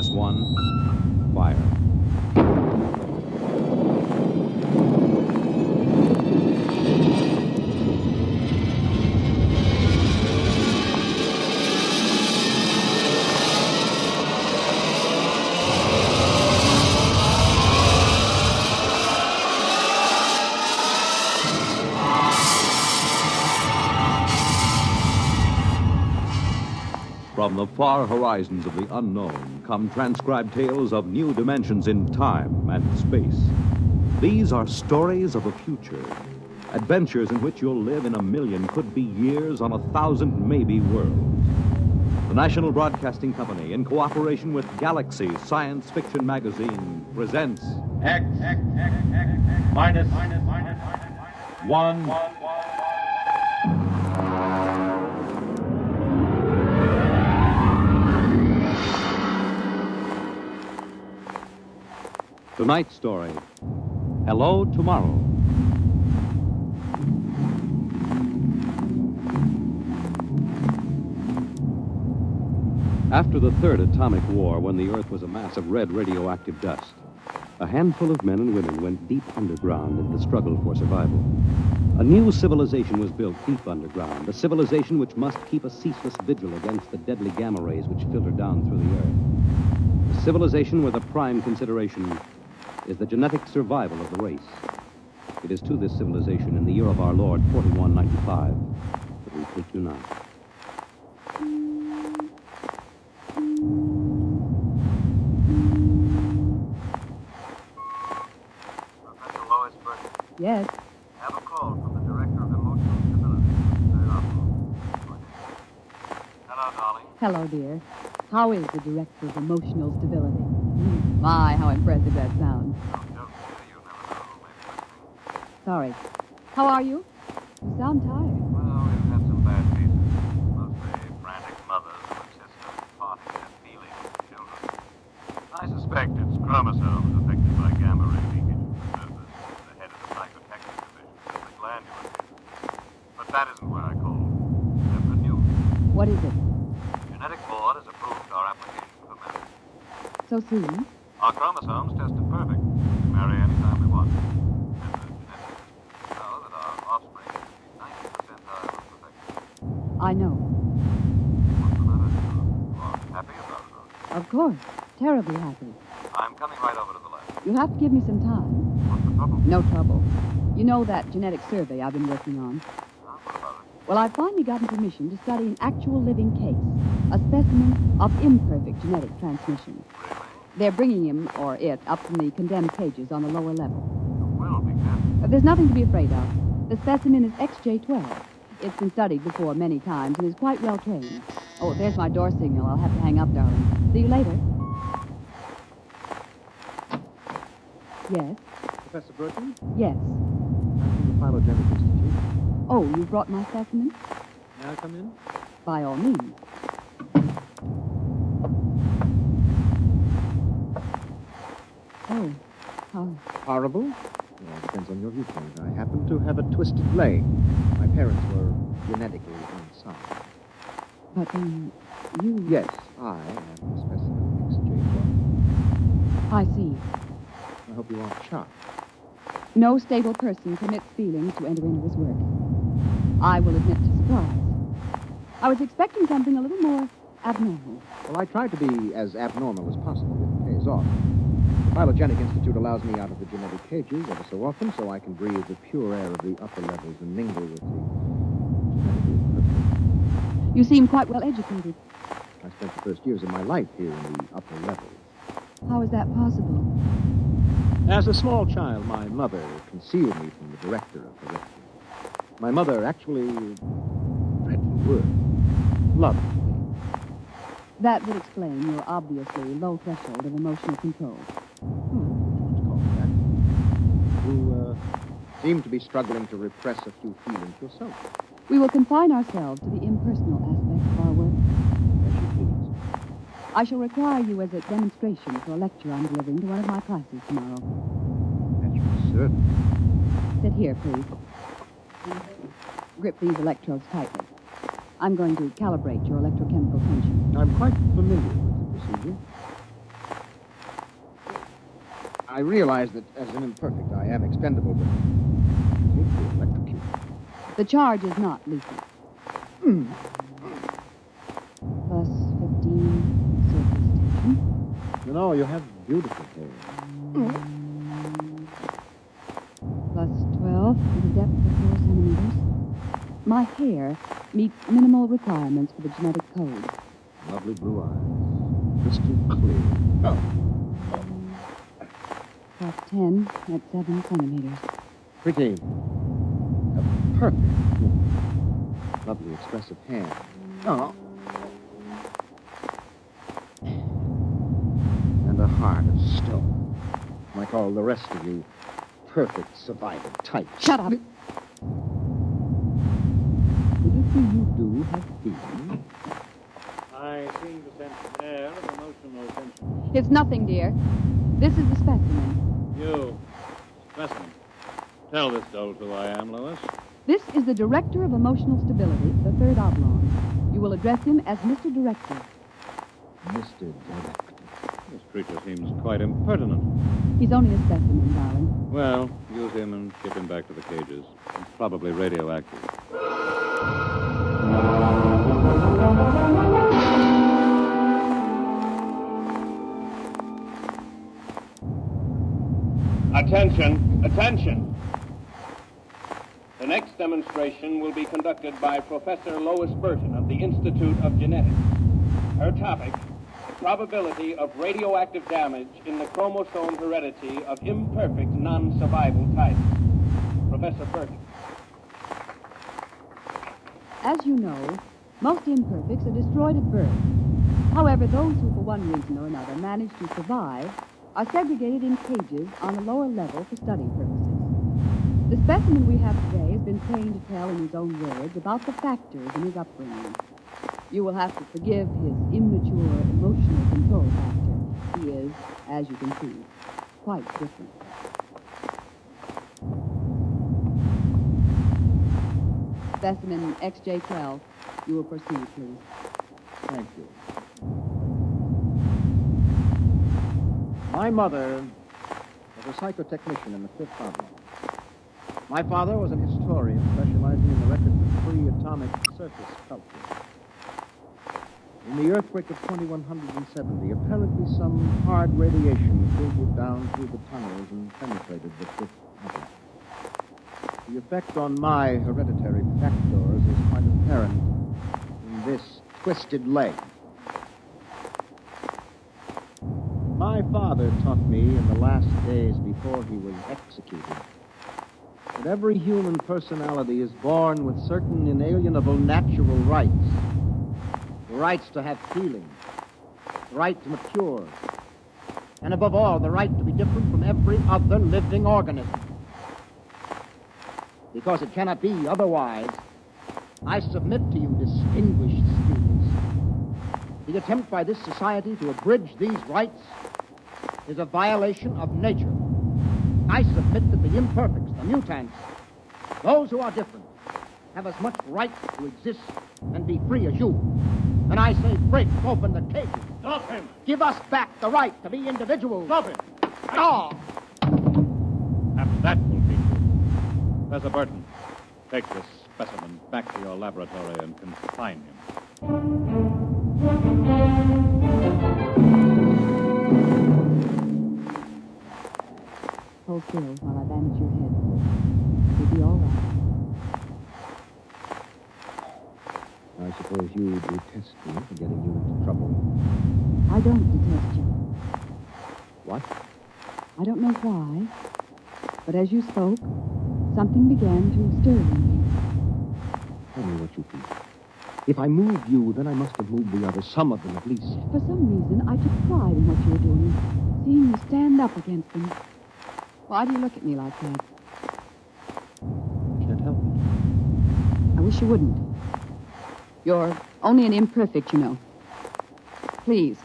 T-1, fire. From the far horizons of the unknown come transcribed tales of new dimensions in time and space. These are stories of the future, adventures in which you'll live in a million, could be years, on 1,000 maybe worlds. The National Broadcasting Company, in cooperation with Galaxy Science Fiction Magazine, presents X minus 1. tonight's story, Hello Tomorrow. After the Third Atomic War, when the Earth was a mass of red radioactive dust, a handful of men and women went deep underground in the struggle for survival. A new civilization was built deep underground, a civilization which must keep a ceaseless vigil against the deadly gamma rays which filter down through the Earth. A civilization where the prime consideration is the genetic survival of the race. It is to this civilization, in the year of our Lord, 4195, that we take you now. Professor Lois Burton. Yes. I have a call from the Director of Emotional Stability. Hello, darling. Hello, dear. How is the Director of Emotional Stability? My, how impressive that sounds. No joke, dear. You never know who may be listening. Sorry. How are you? You sound tired. Well, we've had some bad cases. Mostly frantic mothers who insist on imparting their feelings to children. I suspect it's chromosomes affected by gamma ray leakage from the surface, the head of the psychotechnic division, and the glandular tissue. But that isn't where I called. There's good news. What is it? Genetic board has approved our application for marriage. So soon? Our chromosomes tested perfect. We can marry anytime we want. And the geneticists know that our offspring should be 90 percentile of perfection. I know. What's the matter? You are happy about it, aren't you? Of course. Terribly happy. I'm coming right over to the lab. You'll have to give me some time. What's the trouble? No trouble. You know that genetic survey I've been working on? Huh? What about it? Well, I've finally gotten permission to study an actual living case, a specimen of imperfect genetic transmission. Really? They're bringing him, or it, up from the condemned cages on the lower level. You will be careful. There's nothing to be afraid of. The specimen is XJ12. It's been studied before many times and is quite well trained. Oh, there's my door signal. I'll have to hang up, darling. See you later. Yes? Professor Burton? Yes. I'm from the Phylogenic Institute. Oh, you brought my specimen? May I come in? By all means. Oh, how? Horrible? Well, it depends on your viewpoint. I happen to have a twisted leg. My parents were genetically unsound. But then you... Yes, I am a specimen XJ12. I see. I hope you aren't shocked. No stable person permits feelings to enter into his work. I will admit to surprise. I was expecting something a little more abnormal. Well, I try to be as abnormal as possible if it pays off. The Phylogenic Institute allows me out of the genetic cages ever so often so I can breathe the pure air of the upper levels and mingle with the genetically perfect. You seem quite well educated. I spent the first years of my life here in the upper levels. How is that possible? As a small child, my mother concealed me from the director of the rectory. My mother actually, dreadful word, loved me. That would explain your obviously low threshold of emotional control. Let's call it that. You seem to be struggling to repress a few feelings yourself. We will confine ourselves to the impersonal aspects of our work. As you please. I shall require you as a demonstration for a lecture I'm delivering to one of my classes tomorrow. At your service. Sit here, please. Grip these electrodes tightly. I'm going to calibrate your electrochemical tension. I'm quite familiar with the procedure. I realize that as an imperfect, I am expendable, but I hate to electrocute. The charge is not lethal. Plus 15 surface tension. You know, you have beautiful hair. Plus 12 with a depth of 4 centimeters. My hair meets minimal requirements for the genetic code. Lovely blue eyes. Crystal clear. Oh. Plus 10 at 7 centimeters. Pretty. A perfect woman. Lovely expressive hand. Oh. And a heart of stone. Like all the rest of you perfect survivor types. Shut up. Could it be you do have feelings? I seem to sense an air of emotional tension. It's nothing, dear. This is the specimen. You, specimen. Tell this dolt who I am, Lois. This is the Director of Emotional Stability, the third oblong. You will address him as Mr. Director. Mr. Director. This creature seems quite impertinent. He's only a specimen, darling. Well, use him and ship him back to the cages. He's probably radioactive. Attention, attention. The next demonstration will be conducted by Professor Lois Burton of the Institute of Genetics. Her topic, the probability of radioactive damage in the chromosome heredity of imperfect non-survival types. Professor Burton. As you know, most imperfects are destroyed at birth. However, those who, for one reason or another, manage to survive are segregated in cages on a lower level for study purposes. The specimen we have today has been trained to tell in his own words about the factors in his upbringing. You will have to forgive his immature emotional control factor. He is, as you can see, quite different. Specimen XJ12. You will proceed, please. Thank you. My mother was a psychotechnician in the Fifth Oblong. My father was an historian specializing in the records of pre-atomic surface culture. In the earthquake of 2170, apparently some hard radiation filtered down through the tunnels and penetrated the Fifth Oblong. The effect on my hereditary factors is quite apparent in this twisted leg. My father taught me in the last days before he was executed that every human personality is born with certain inalienable natural rights. The rights to have feelings, the right to mature, and above all, the right to be different from every other living organism. Because it cannot be otherwise, I submit to you, distinguished students, the attempt by this society to abridge these rights is a violation of nature. I submit that the imperfects, the mutants, those who are different, have as much right to exist and be free as you. And I say, break open the cages. Stop him! Give us back the right to be individuals. Stop him! Ah! Perhaps that will teach you. Professor Burton, take this specimen back to your laboratory and confine him. Hold still while I bandage your head. You'll be all right. I suppose you detest me for getting you into trouble. I don't detest you. What? I don't know why, but as you spoke, something began to stir in me. Tell me what you feel. If I moved you, then I must have moved the others, some of them at least. For some reason, I took pride in what you were doing, seeing you stand up against them. Why do you look at me like that? I can't help it. I wish you wouldn't. You're only an imperfect, you know. Please,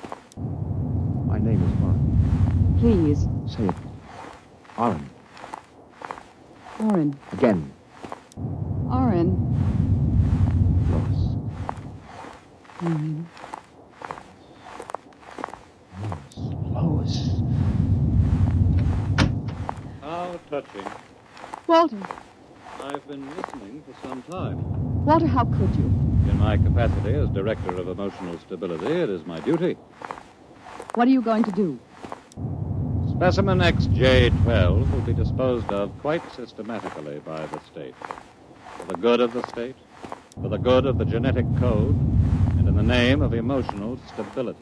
My name is Oren. please, Say it. Oren. Oren. Again. Oren. Lois. Oren. Lois. How touching. Walter, I've been listening for some time. Walter, how could you? In my capacity as Director of Emotional Stability, it is my duty. What are you going to do? Specimen XJ12 will be disposed of quite systematically by the state. For the good of the state, for the good of the genetic code, and in the name of emotional stability.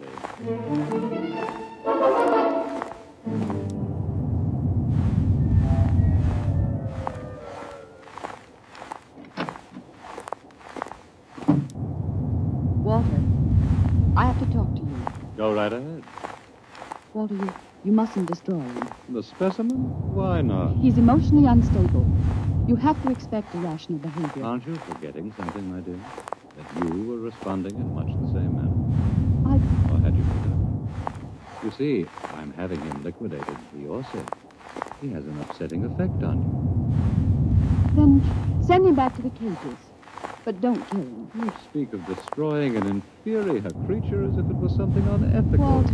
Walter, I have to talk to you. Go right ahead. Walter, you mustn't destroy him. The specimen? Why not? He's emotionally unstable. You have to expect irrational behavior. Aren't you forgetting something, my dear? That you were responding in much the same manner. Or had you forgotten? You see, I'm having him liquidated for your sake. He has an upsetting effect on you. Then send him back to the cages. But don't kill him. You speak of destroying an inferior creature as if it was something unethical.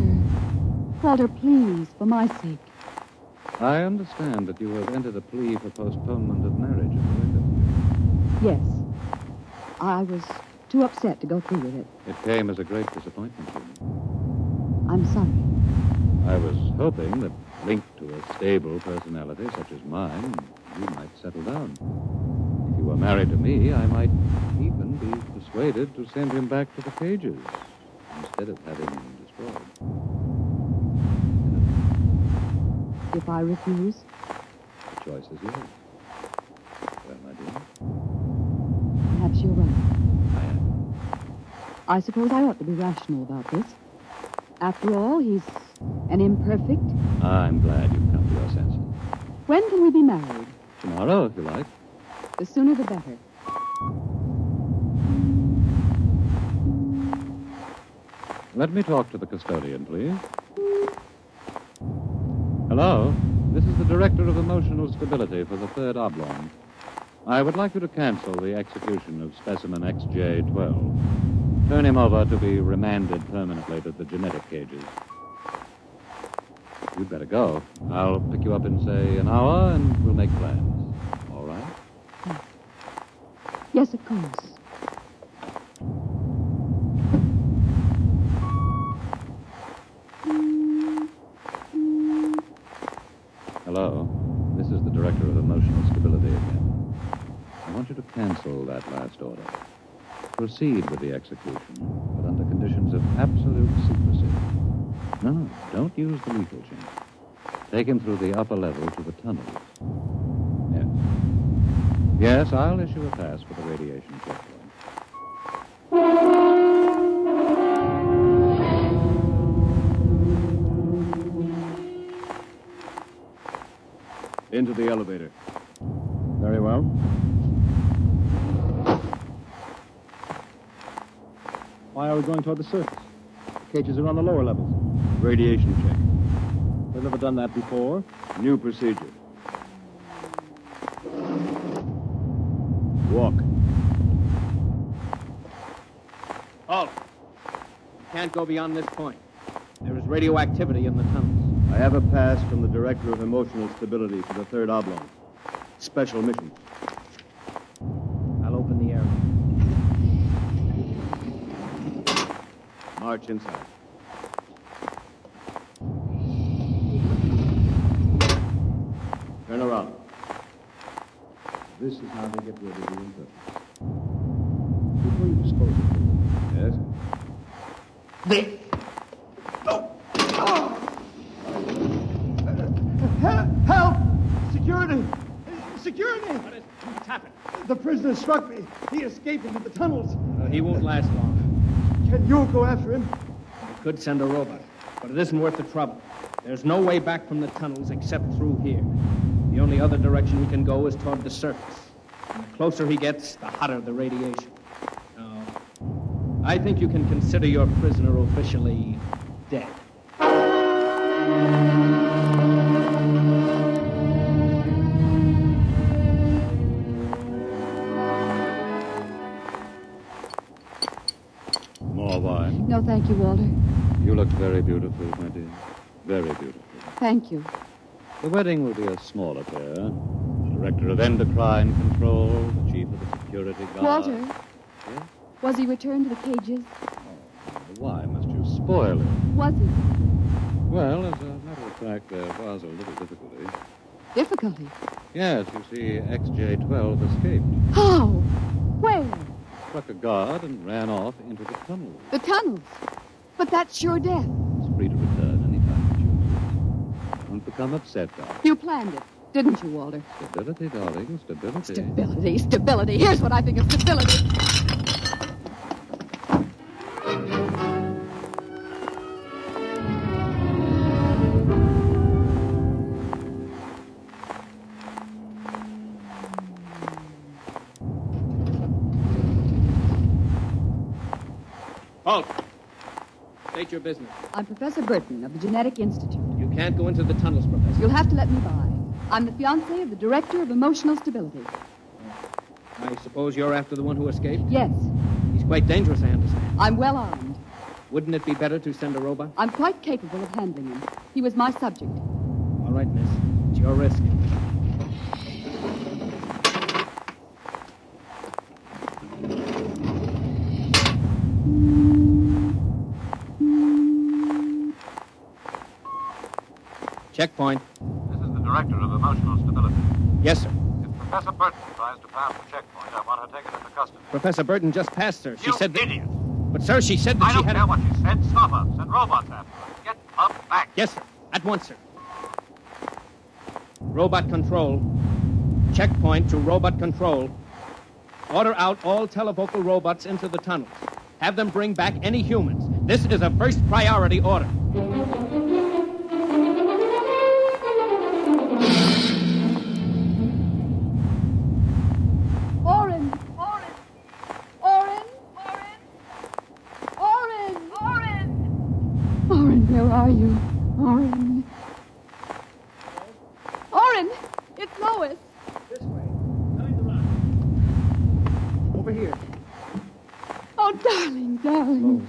Walter, please, for my sake. I understand that you have entered a plea for postponement of marriage at the record. Yes. I was too upset to go through with it. It came as a great disappointment to me. I'm sorry. I was hoping that, linked to a stable personality such as mine, you might settle down. If you were married to me, I might even be persuaded to send him back to the cages instead of having him destroyed. If I refuse? The choice is yours. Well, my dear, Perhaps you're right. I am. I suppose I ought to be rational about this. After all, he's an imperfect. I'm glad you've come to your senses. When can we be married? Tomorrow, if you like. The sooner the better. Let me talk to the custodian, please. Hello? This is the Director of Emotional Stability for the Third Oblong. I would like you to cancel the execution of specimen XJ12. Turn him over to be remanded permanently to the genetic cages. You'd better go. I'll pick you up in, say, an hour, and we'll make plans. All right? Yes, of course. Hello. This is the Director of Emotional Stability again. I want you to cancel that last order. Proceed with the execution, but under conditions of absolute secrecy. No, don't use the lethal chain. Take him through the upper level to the tunnels. Yes. Yes, I'll issue a pass for the radiation checkpoint. Into the elevator. Very well. Why are we going toward the surface? The cages are on the lower levels. Radiation check. We've never done that before. New procedure. Walk. Halt. You can't go beyond this point. There is radioactivity in the tunnels. I have a pass from the Director of Emotional Stability for the Third Oblong. Special mission. I'll open the area. March inside. Turn around. This is how they get rid of the imperfects. Before you dispose of them. Yes? Help! Security! Security! What's happened? The prisoner struck me. He escaped into the tunnels. He won't last long. Can you go after him? We could send a robot, but it isn't worth the trouble. There's no way back from the tunnels except through here. The only other direction he can go is toward the surface. And the closer he gets, the hotter the radiation. Now, I think you can consider your prisoner officially dead. More wine. No, thank you, Walter. You look very beautiful, my dear. Very beautiful. Thank you. The wedding will be a small affair. The director of endocrine control, the chief of the security guard. Walter, Yes? was he returned to the cages? Why must you spoil it? Was he? Well, as a matter of fact, there was a little difficulty. Difficulty? Yes, you see, XJ-12 escaped. How? Where? Struck a guard and ran off into the tunnels. The tunnels. But that's sure death. He's free to return any time he chooses. Don't become upset, darling. You planned it, didn't you, Walter? Stability, darling, stability. Stability, stability. Here's what I think of stability. Halt! State your business. I'm Professor Burton of the Genetic Institute. You can't go into the tunnels, Professor. You'll have to let me by. I'm the fiancée of the Director of Emotional Stability. I suppose you're after the one who escaped? Yes, He's quite dangerous, I understand. I'm well armed. Wouldn't it be better to send a robot? I'm quite capable of handling him. He was my subject. All right, miss. It's your risk. Checkpoint. This is the Director of Emotional Stability. Yes, sir. If Professor Burton tries to pass the checkpoint, I want her taken into custody. Professor Burton just passed, sir. She You said that... idiot! But, sir, she said that I she don't had... care what she said. Stop her. Send robots after her. Get up back. Yes, sir. At once, sir. Robot control. Checkpoint to robot control. Order out all televocal robots into the tunnels. Have them bring back any humans. This is a first priority order. Oren! Oren! Oren! Oren! Oren! Oren, where are you? Oren. Oren! It's Lois. This way. Coming around. Over here. Oh, darling, darling.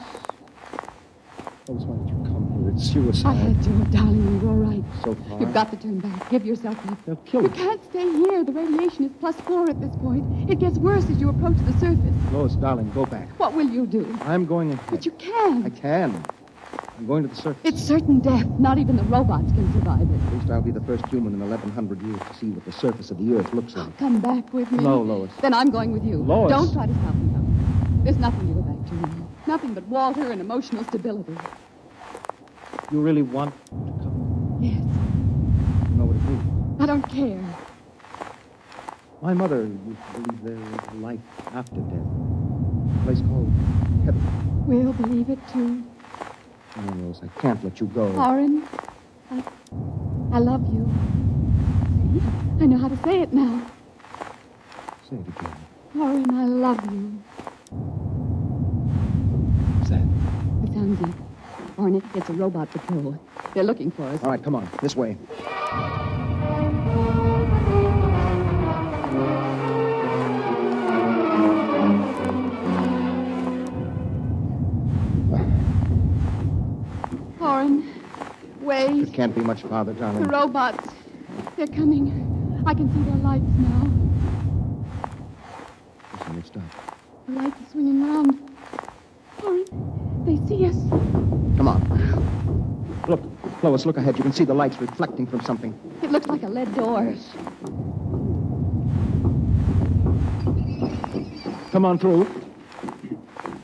Lois, why did you come here? It's I suicide. had to, darling. You're all right. So far. You've got to turn back. Give yourself up. They'll kill You me. can't stay here. The radiation is +4 at this point. It gets worse as you approach the surface. Lois, darling, go back. What will you do? I'm going ahead. But you can't. I can. I'm going to the surface. It's certain death. Not even the robots can survive it. At least I'll be the first human in 1,100 years to see what the surface of the Earth looks like. Come back with me. No, Lois. Then I'm going with you. Lois. Don't try to stop me, darling. There's nothing to go back to now. Nothing but Walter and emotional stability. You really want to come? Yes. You know what it means? I don't care. My mother used to believe there is life after death. A place called heaven. We'll believe it, too. No, Lois, I can't let you go. Oren, I love you. See? I know how to say it now. Say it again. Oren, I love you. What's that? It sounds it. Oren, it's a robot patrol. They're looking for us. All right, come on. This way. Oren, wait. It can't be much farther, darling. The robots. They're coming. I can see their lights now. Listen, they stop. The lights are swinging around. Oren, they see us. Come on. Look, Lois, look ahead. You can see the lights reflecting from something. It looks like a lead door. Come on through.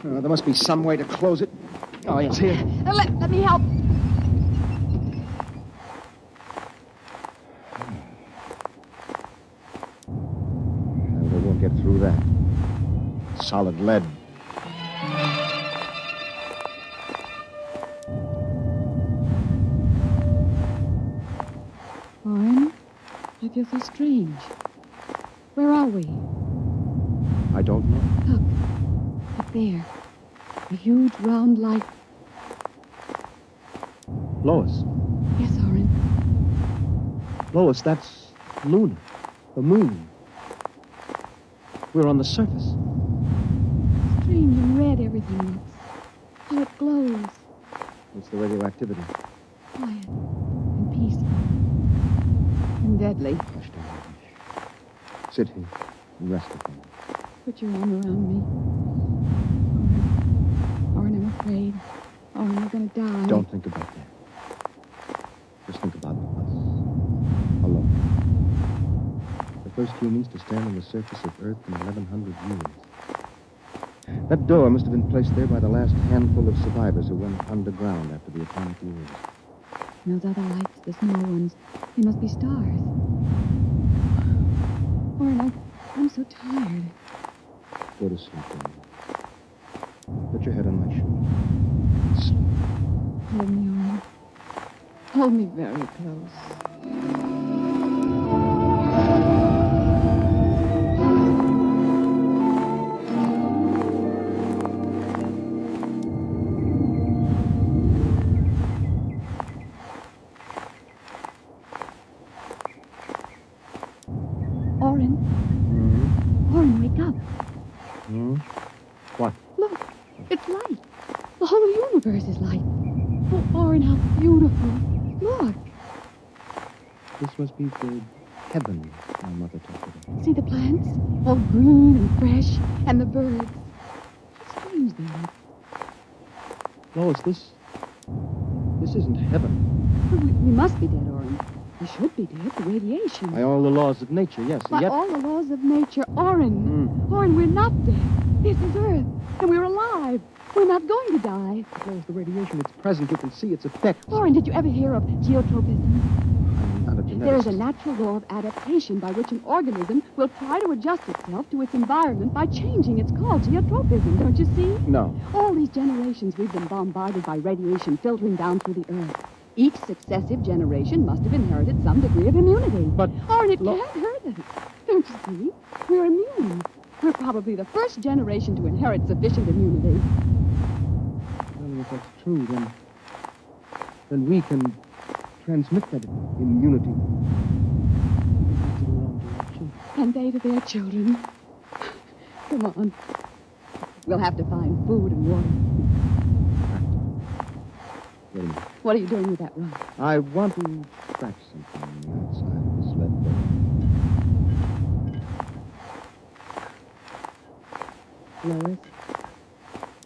There must be some way to close it. Oh, yes, here. Let me help. They won't get through that. Solid lead. Oren, I feel so strange. Where are we? I don't know. Look, up there. A huge round light. Lois. Yes, Oren. Lois, that's Luna. The moon. We're on the surface. Strange and red everything looks. How it glows. It's the radioactivity. Quiet and peaceful. deadly. Hush down. Hush. Sit here and rest with me. Put your arm around me. Orin, I'm afraid. Orin, we're going to die. Don't think about that. Just think about us. Alone. The first humans to stand on the surface of Earth in 1,100 years. That door must have been placed there by the last handful of survivors who went underground after the atomic wars. And those other lights, the small ones, they must be stars. Orin, I'm so tired. Go to sleep, Amy. Put your head on my shoulder. And sleep. Hold me, Orin. Hold me very close. Orin. Mm-hmm. Orin, wake up. Hmm? What? Look, it's light. The whole universe is light. Oh, Orin, how beautiful. Look. This must be the heaven my mother talked about. See the plants? All green and fresh. And the birds. How strange they look. Lois, this isn't heaven. Well, we must be dead, Orin. We should be dead. The radiation. By all the laws of nature, yes. And By yet... all the laws of nature. Orin. Mm. Orin, we're not dead. This is Earth. And we're alive. We're not going to die. As long as the radiation, it's present. You can see its effects. Orin, did you ever hear of geotropism? I'm not a geneticist. There is a natural law of adaptation by which an organism will try to adjust itself to its environment by changing. It's called geotropism, don't you see? No. All these generations we've been bombarded by radiation filtering down through the Earth. Each successive generation must have inherited some degree of immunity. But... Orin, it can't hurt us. Don't you see? We're immune. We're probably the first generation to inherit sufficient immunity. Well, if that's true, then we can transmit that immunity to the wrong direction. And they to their children. Come on. We'll have to find food and water. Wait a minute. What are you doing with that rock? I want to scratch something on the outside of this lead door. Lois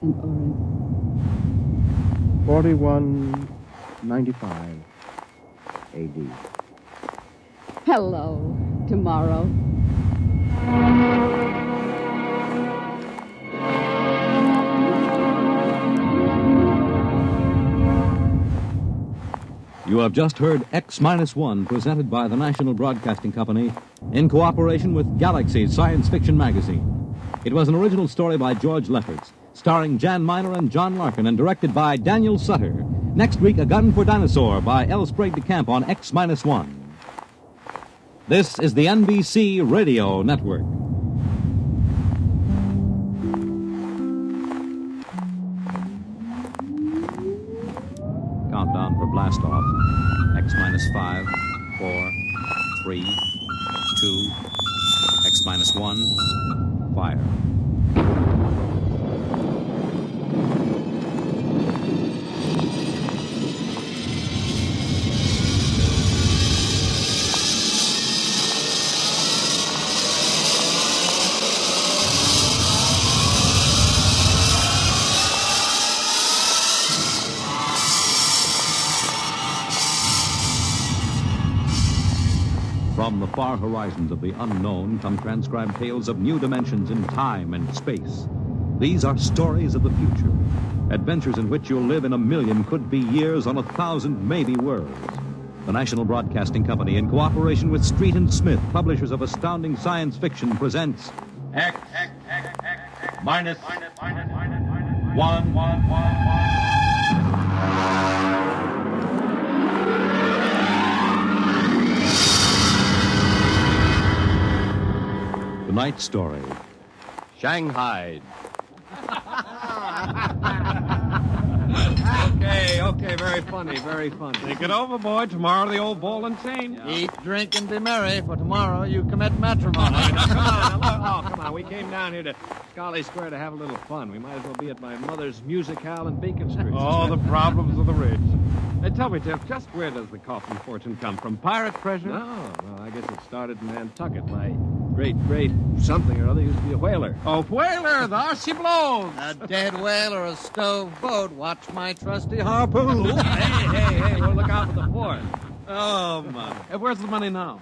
and Orin. 4195 A.D. Hello, tomorrow. You have just heard X-1, presented by the National Broadcasting Company in cooperation with Galaxy Science Fiction Magazine. It was an original story by George Lefferts, starring Jan Miner and John Larkin, and directed by Daniel Sutter. Next week, A Gun for Dinosaur by L. Sprague de Camp on X-1. This is the NBC Radio Network. Countdown for blast-off. X-5, 4, 3, 2, X-1, fire. From the far horizons of the unknown come transcribed tales of new dimensions in time and space. These are stories of the future, adventures in which you'll live in a million could-be years on 1,000 maybe worlds. The National Broadcasting Company, in cooperation with Street and Smith, publishers of astounding science fiction, presents X minus 1. Tonight's story, Shanghai. Okay, very funny. Think it over, boy. Tomorrow the old ball and chain. Eat, drink, and be merry, for tomorrow you commit matrimony. Come on. We came down here to Scarlet Square to have a little fun. We might as well be at my mother's musicale in Beacon Street. Oh, the problems of the rich. Hey, tell me, Jeff, just where does the coffin fortune come from? Pirate treasure? No, I guess it started in Nantucket. My great something or other used to be a whaler. Oh, whaler, there she blows. A dead whale or a stove boat. Watch my trusty harpoon. Hey, well, look out for the fort. Oh, my. Hey, where's the money now?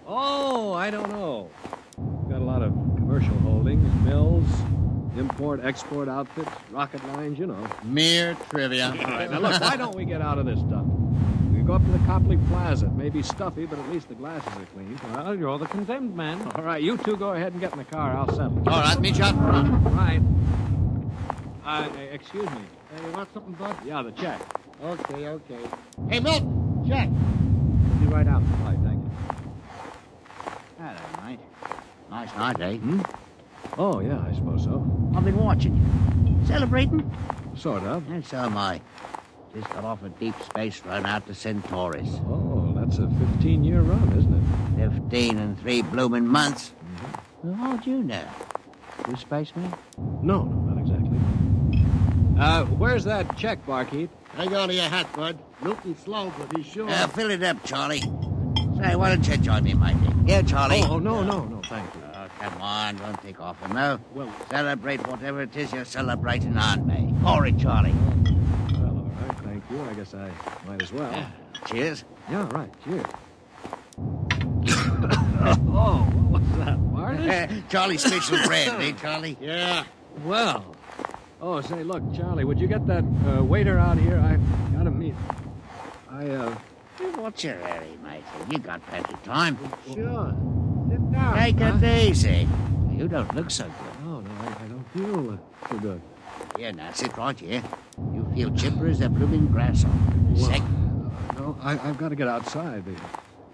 Oh, I don't know. Got a lot of commercial holdings, mills, import, export outfits, rocket lines, you know. Mere trivia. All right, now look, why don't we get out of this stuff? We go up to the Copley Plaza. It may be stuffy, but at least the glasses are clean. Well, you're the condemned man. All right, you two go ahead and get in the car. I'll settle. All right, meet you out front. Right. Excuse me. You want something, Bud? Yeah, the check. Okay. Hey, Milt, check. Be right out. Right, thank you. Hello, mate. Nice night, eh? Oh, yeah, I suppose so. I've been watching you. Celebrating? Sort of. And so am I. Just got off a deep space run out to Centaurus. Oh, that's a 15-year run, isn't it? 15 and 3 blooming months. Well, how'd you know? You spaceman? No, not exactly. Where's that check, barkeep? Hang on to your hat, Bud. Milton's slow, but he's sure. Fill it up, Charlie. Say, why don't you join me, matey? Here, Charlie. Oh, no, thank you. Oh, come on, don't take off him, no. Well, Celebrate whatever it is you're celebrating on me. All right, Charlie. well, all right, thank you. I guess I might as well. Cheers. Yeah, right, cheers. Oh, what was that, Marty? Charlie's special bread, eh, Charlie? Yeah. Well. Oh, say, look, Charlie, would you get that waiter out here? I've got to meet. What's your hurry, matey? You got plenty of time. Sure. Sit down. Take it easy. You don't look so good. No, I don't feel so good. Here, now, sit right here. You feel chipper as a blooming grasshopper. Sick? No, I've got to get outside. The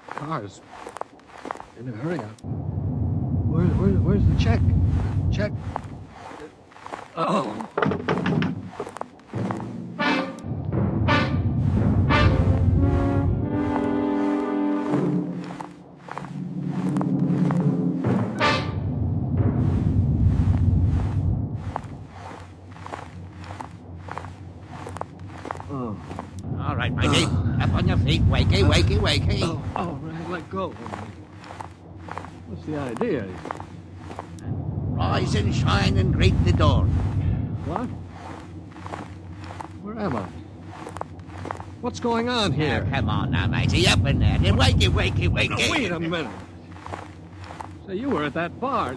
car's in a hurry. Where's the check? Check. Oh. All right, matey. Up on your feet. Wakey. Oh, right, let go. What's the idea? Rise and shine and greet the dawn. What? Where am I? What's going on here? Now, come on now, matey. Up in there. Then wakey. No, wait a minute. So you were at that bar,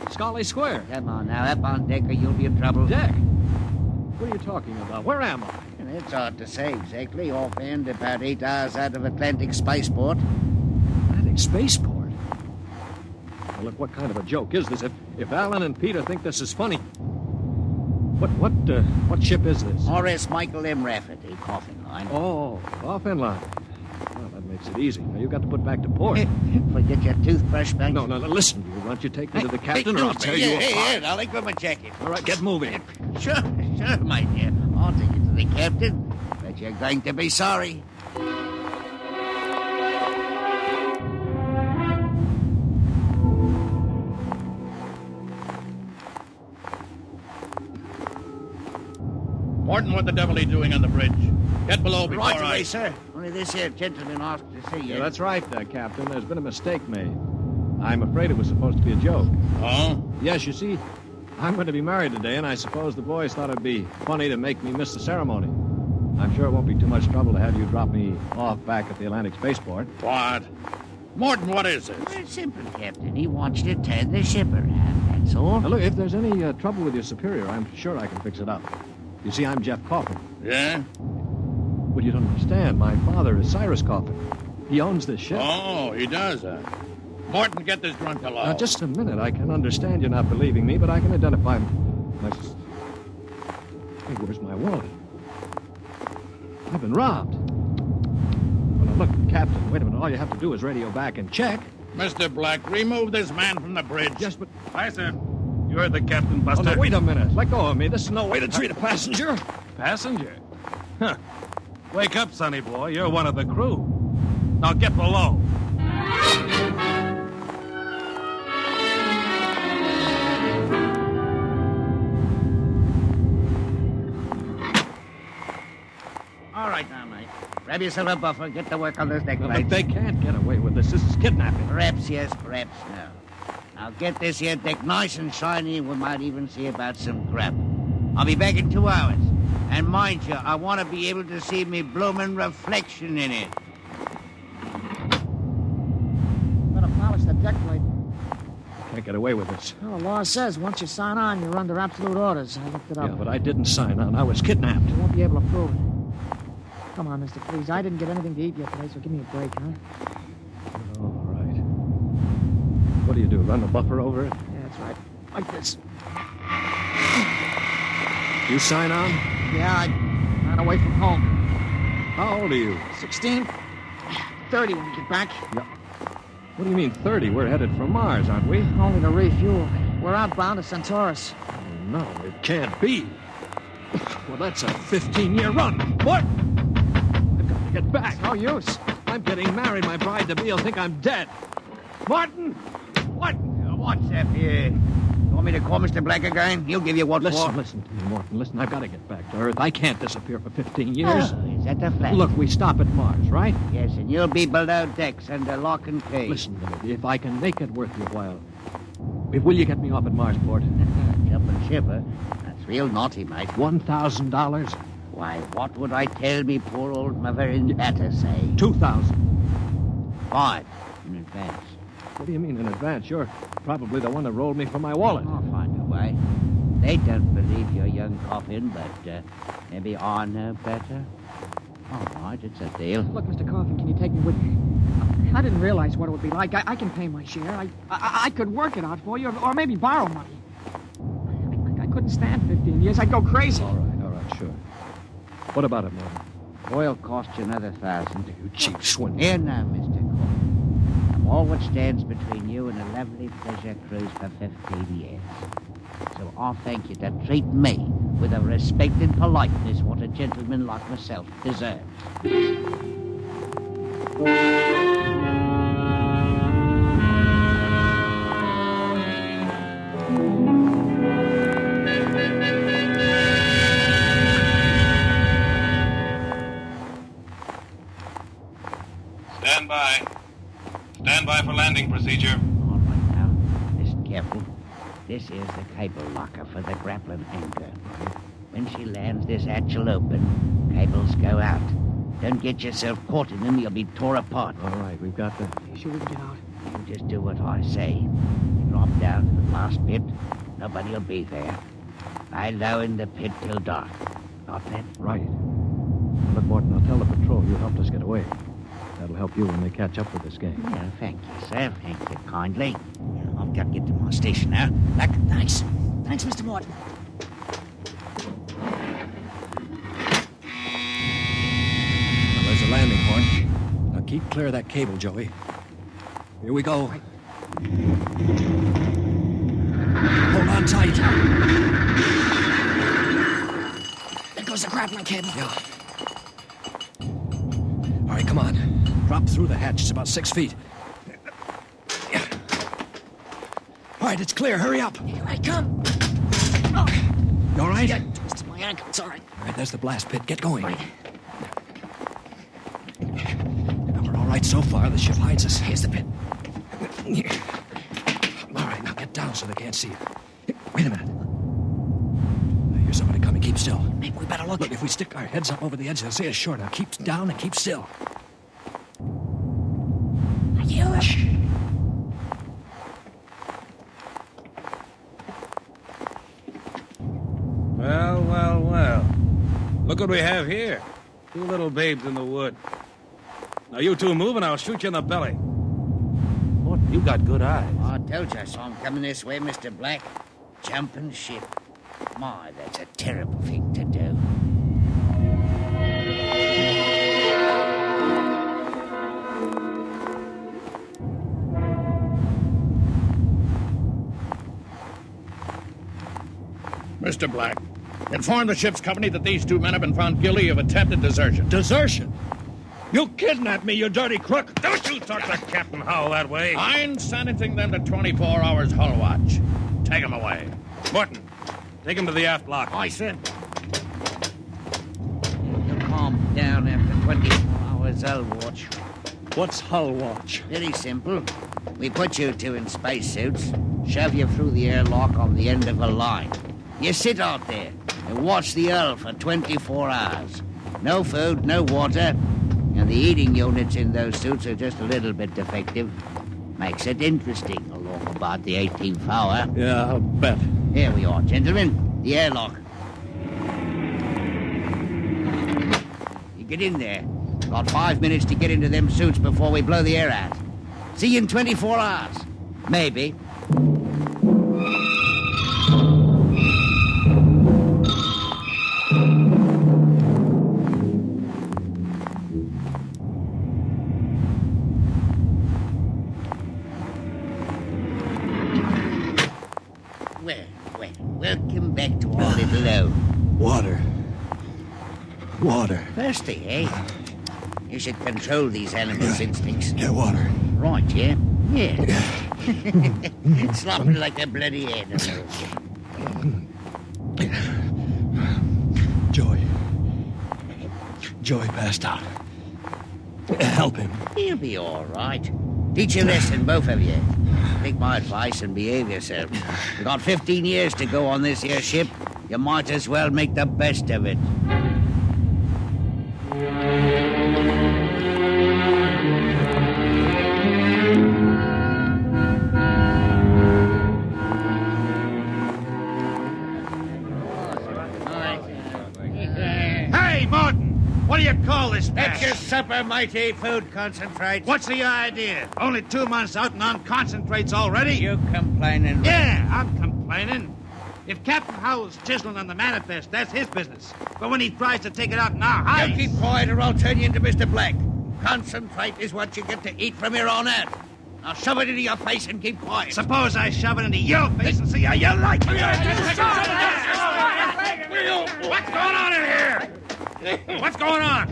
Scully Square. Come on now, up on deck or you'll be in trouble. Deck? What are you talking about? Where am I? It's hard to say exactly. Offhand, about 8 hours out of Atlantic Spaceport. Atlantic Spaceport? Well, look, what kind of a joke is this? If Alan and Peter think this is funny, what ship is this? R.S. Michael M. Rafferty, coffin line. Oh, off inline. Well, that makes it easy. Now, you've got to put back to port. Forget your toothbrush, Banks. No, listen. Why don't you take me to the captain, or I'll tear you apart. Here, I'll grab my jacket. All right, get moving. Sure, my dear. I'll take you to the captain. But you're going to be sorry. Morton, what the devil are you doing on the bridge? Get below before Right away, sir. Only this here gentleman asked to see you. Yeah, that's right, Captain. There's been a mistake made. I'm afraid it was supposed to be a joke. Oh? Yes, you see, I'm going to be married today, and I suppose the boys thought it'd be funny to make me miss the ceremony. I'm sure it won't be too much trouble to have you drop me off back at the Atlantic Spaceport. What? Morton, what is this? Well, it's simple, Captain. He wants you to turn the ship around, that's all. Now, look, if there's any trouble with your superior, I'm sure I can fix it up. You see, I'm Jeff Coffin. Yeah? Well, you don't understand. My father is Cyrus Coffin. He owns this ship. Oh, he does, Morton, get this drunk below. Now, just a minute. I can understand you not believing me, but I can identify my... Hey, where's my wallet? I've been robbed. Well, now, look, Captain, wait a minute. All you have to do is radio back and check. Mr. Black, remove this man from the bridge. Yes, but... Hi, sir. You heard the captain, Oh, Buster. no, wait a minute. Let go of me. This is no way to treat a passenger. Passenger? Huh. Wake up, sonny boy. You're one of the crew. Now get below. All right now, mate. Grab yourself a buffer. Get to work on those neck But plates. they can't get away with this. This is kidnapping. Perhaps yes, perhaps no. Now get this here deck nice and shiny, and we might even see about some grub. I'll be back in 2 hours. And mind you, I want to be able to see me bloomin' reflection in it. Better polish that deck plate. Can't get away with this. Well, the law says once you sign on, you're under absolute orders. I looked it up. Yeah, but I didn't sign on. I was kidnapped. You won't be able to prove it. Come on, mister, please. I didn't get anything to eat yet today, so give me a break, huh? All right. What do? Run the buffer over it? Yeah, that's right. Like this. You sign on? Yeah, I ran away from home. How old are you? 16? 30 when we get back. Yeah. What do you mean 30? We're headed for Mars, aren't we? Only to refuel. We're outbound to Centaurus. Oh, no, it can't be. Well, that's a 15-year run. What? I've got to get back. No use. I'm getting married. My bride-to-be will think I'm dead. Martin! What? What's up here? You want me to call Mr. Black again? He'll give you what for. Listen to me, Morton. Listen, I've got to get back to Earth. I can't disappear for 15 years. Oh, is that the flag? Look, we stop at Mars, right? Yes, and you'll be below decks under lock and key. Listen to me. If I can make it worth your while, will you get me off at Marsport? Jump and shiver. That's real naughty, mate. $1,000? Why, what would I tell me poor old mother in better say? $2,000. 5 in advance. What do you mean in advance? You're probably the one that rolled me for my wallet. I'll find a way. They don't believe your young coffin, but maybe I know better. All right, it's a deal. Look, Mr. Coffin, can you take me with you? I didn't realize what it would be like. I can pay my share. I could work it out for you, or maybe borrow money. I couldn't stand 15 years. I'd go crazy. All right, sure. What about it, Morton? Oil cost you another 1,000. You cheap swindler. Here now, Mr. Coffin. I'm all what stands between you and a lovely pleasure cruise for 15 years. So I'll thank you to treat me with the respect and politeness what a gentleman like myself deserves. Stand by. Stand by for landing procedure. All right now, listen careful. This is the cable locker for the grappling anchor. When she lands, this hatch will open. Cables go out. Don't get yourself caught in them, you'll be tore apart. All right, we've got that. You sure we can get out? You just do what I say. You drop down to the last pit. Nobody'll be there. Lie low in the pit till dark. Got that? Right. Look, Morton, I'll tell the patrol you helped us get away. That'll help you when they catch up with this gang. Yeah, thank you, sir. Thank you kindly. I've got to get to my station now. Back. Thanks. Thanks, Mr. Morton. Well, there's a landing point. Now keep clear of that cable, Joey. Here we go. Right. Hold on tight. There goes the grappling cable. Yeah. All right, come on. Drop through the hatch. It's about 6 feet. All right, it's clear. Hurry up. Here I come. Oh. You all right? Yeah, twisted my ankle. It's all right. All right, there's the blast pit. Get going. Right. Now, we're all right so far. The ship hides us. Here's the pit. All right, now get down so they can't see you. Wait a minute. I hear somebody coming. Keep still. Maybe we better look. Look, if we stick our heads up over the edge, they'll see us short. Now keep down and keep still. I hear him. Well. Look what we have here. 2 little babes in the wood. Now you two move and I'll shoot you in the belly. What? You got good eyes. I told you I saw him coming this way, Mr. Black. Jumping ship. My, that's a terrible thing to do. Mr. Black, inform the ship's company that these 2 men have been found guilty of attempted desertion. Desertion? You kidnapped me, you dirty crook! Don't you talk to Captain Howell that way! I'm sentencing them to 24 hours hull watch. Take them away. Morton, take him to the aft lock. I said. You'll calm down after 24 hours. is Hull Watch. What's Hull Watch? Very simple. We put you two in spacesuits, shove you through the airlock on the end of a line. You sit out there and watch the Hull for 24 hours. No food, no water, and the eating units in those suits are just a little bit defective. Makes it interesting along about the 18th hour. Yeah, I'll bet. Here we are, gentlemen. The airlock. You get in there. Got 5 minutes to get into them suits before we blow the air out. See you in 24 hours. Maybe. Welcome back to our little home. Water. Thirsty, eh? You should control these animals' instincts. Yeah, water. Right, yeah? Yeah. Slopping like a bloody animal. Joey passed out. Help him. He'll be all right. Teach a lesson, both of you. Take my advice and behave yourselves. We've got 15 years to go on this here ship. You might as well make the best of it. Hey, Martin! What do you call this That's batch? your supper, mighty food concentrate. What's the idea? Only 2 months out and on concentrates already? You complaining? Yeah, I'm complaining. If Captain Howell's chiseling on the manifest, that's his business. But when he tries to take it out in our hides... You keep quiet or I'll turn you into Mr. Black. Concentrate is what you get to eat from here on out. Now shove it into your face and keep quiet. Suppose I shove it into your face and see how you like it. What's going on in here? What's going on?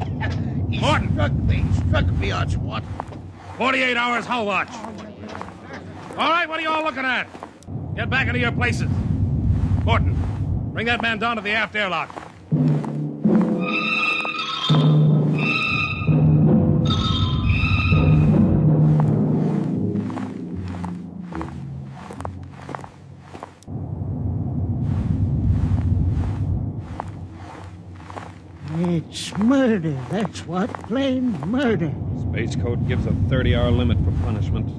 Morton. Struck me, what? 48 hours hull watch. All right, what are you all looking at? Get back into your places. Morton, bring that man down to the aft airlock. It's murder, that's what. Plain murder. Space Code gives a 30-hour limit for punishment.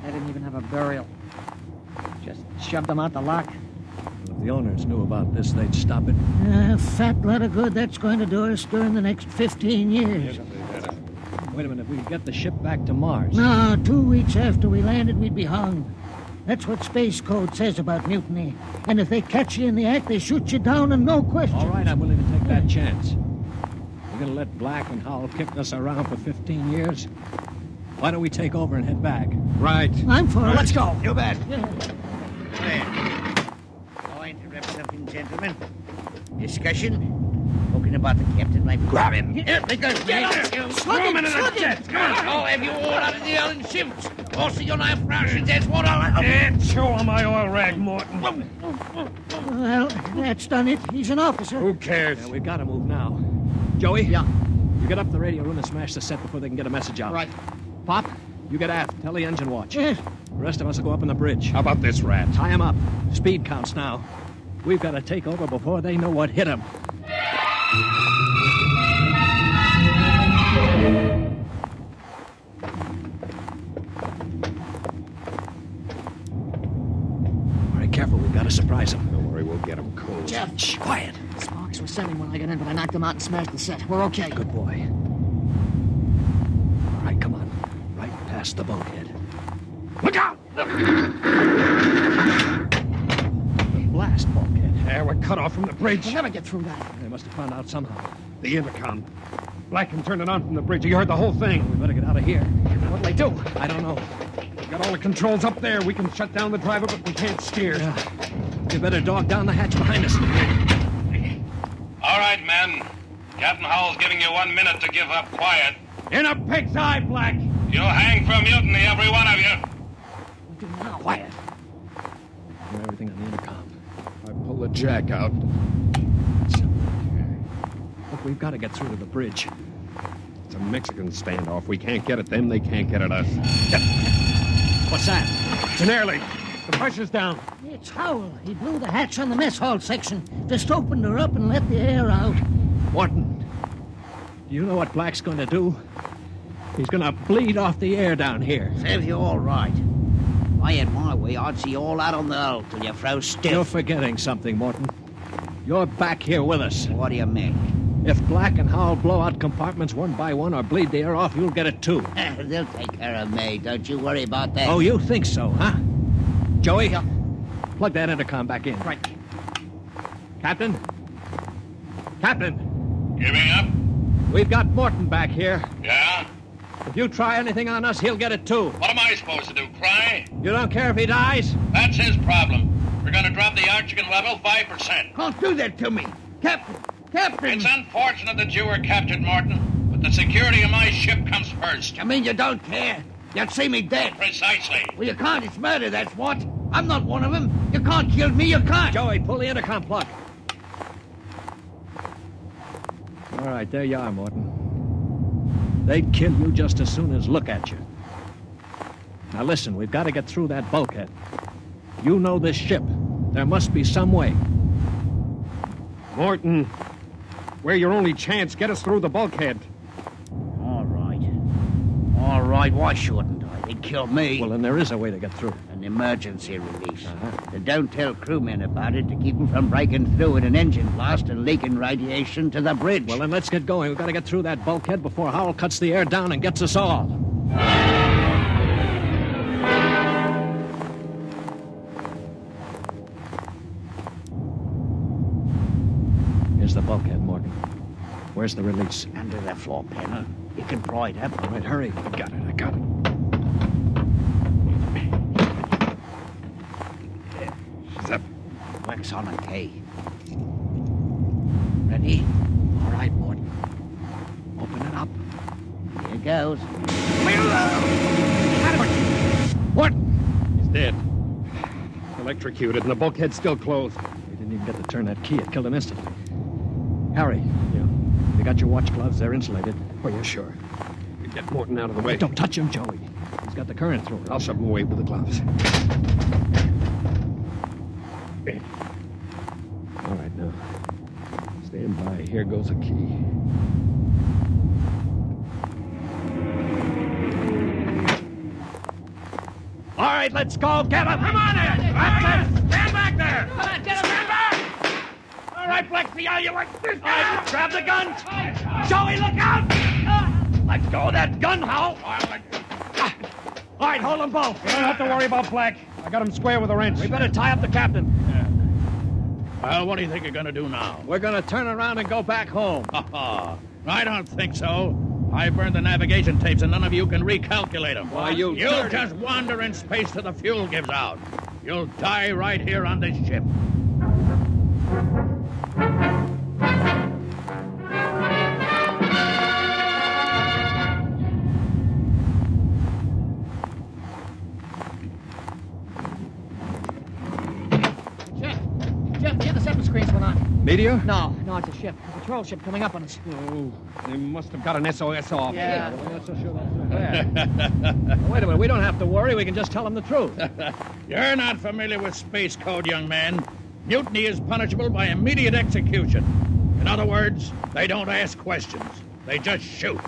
They didn't even have a burial. Just shoved them out the lock. If the owners knew about this, they'd stop it. A fat lot of good that's going to do us during the next 15 years. Wait a minute, if we could get the ship back to Mars. No, 2 weeks after we landed, we'd be hung. That's what Space Code says about mutiny. And if they catch you in the act, they shoot you down and no question. All right, I'm willing to take that chance. We're going to let Black and Howell kick us around for 15 years. Why don't we take over and head back? Right. I'm for it. Let's go. You bet. There. I'll interrupt something, gentlemen. Discussion? Talking about the captain, maybe. Grab him. Here, they go. Throw him into the jet. Come on. I'll have you all out of the island shifts. Also, your knife rations, that's what I'll... And show him my oil rag, Morton. Well, that's done it. He's an officer. Who cares? Yeah, we've got to move now. Joey? Yeah. You get up the radio room and smash the set before they can get a message out. Right. Pop, you get aft. Tell the engine watch. Yes. The rest of us will go up on the bridge. How about this rat? Tie him up. Speed counts now. We've got to take over before they know what hit them. All right, careful. We've got to surprise them. Don't worry, we'll get him cold. Jeff, Shh, quiet. Sparks was sending when I got in, but I knocked him out and smashed the set. We're okay. Good boy. All right, come on. Right past the bulkhead. Look out! The blast bulkhead. Yeah, we're cut off from the bridge. We'll never get through that. They must have found out somehow. The intercom. Black can turn it on from the bridge. You heard the whole thing. We better get out of here. What'll they do? I don't know. We got all the controls up there. We can shut down the driver, but we can't steer. Yeah. You better dog down the hatch behind us. All right, men. Captain Howell's giving you 1 minute to give up quiet. In a pig's eye, Black. You'll hang for mutiny, every one of you. What do now? Quiet. Hear everything on the intercom. I pull the jack out. Look, we've got to get through to the bridge. It's a Mexican standoff. We can't get at them, they can't get at us. What's that? It's an air leak. The pressure's down. It's Howell. He blew the hatch on the mess hall section. Just opened her up and let the air out. Morton, do you know what Black's going to do? He's going to bleed off the air down here. Serve you all right. If I had my way, I'd see all that on the hull till you froze stiff. You're forgetting something, Morton. You're back here with us. What do you mean? If Black and Howell blow out compartments one by one or bleed the air off, you'll get it too. They'll take care of me. Don't you worry about that. Oh, you think so, huh? Joey, plug that intercom back in. Right. Captain? Captain, Giving up? we've got Morton back here. Yeah? If you try anything on us, he'll get it too. What am I supposed to do, cry? You don't care if he dies? That's his problem. We're going to drop the oxygen level 5%. Don't do that to me. Captain! Captain! It's unfortunate that you were captured, Morton, but the security of my ship comes first. You mean you don't care? You'd see me dead. Precisely. Well, you can't. It's murder, that's what. I'm not one of them. You can't kill me. You can't. Joey, pull the intercom plug. All right, there you are, Morton. They'd kill you just as soon as look at you. Now listen, we've got to get through that bulkhead. You know this ship. There must be some way. Morton, we're your only chance. Get us through the bulkhead. All right. All right, why shouldn't I? They'd kill me. Well, then there is a way to get through. An emergency release. And don't tell crewmen about it to keep them from breaking through in an engine blast and leaking radiation to the bridge. Well, then let's get going. We've got to get through that bulkhead before Howell cuts the air down and gets us all. Here's the bulkhead, Morgan. Where's the release? Under the floor panel. You can pry it up. All right, hurry. I got it. She's up. Wax on a K. Ready? All right, Morton. Open it up. Here goes. What? He's dead. Electrocuted, and the bulkhead's still closed. We didn't even get to turn that key. It killed him instantly. Harry, you got your watch gloves. They're insulated. Oh, yeah, sure. Get Morton out of the way. Don't touch him, Joey. He's got the current through. I'll shove him away with the gloves. All right, now. Stand by. Here goes a key. All right, let's go. Get him. Come on in! That's it! Stand back there! Come on, get him! Stand back! All right, Blacksby, are you like this? All right, grab the gun. Joey, look out! Let go of that gun, Howell. All right, hold them both. You don't have to worry about Black. I got him square with a wrench. We better tie up the captain. Well, what do you think you're going to do now? We're going to turn around and go back home. I don't think so. I burned the navigation tapes, and none of you can recalculate them. Why, you You'll dirty- just wander in space till the fuel gives out. You'll die right here on this ship. Jeff, the interceptor screens went on. Meteor? No, it's a ship. A patrol ship coming up on us. Oh, they must have got an SOS off. Yeah. Wait a minute. We don't have to worry. We can just tell them the truth. You're not familiar with space code, young man. Mutiny is punishable by immediate execution. In other words, they don't ask questions. They just shoot.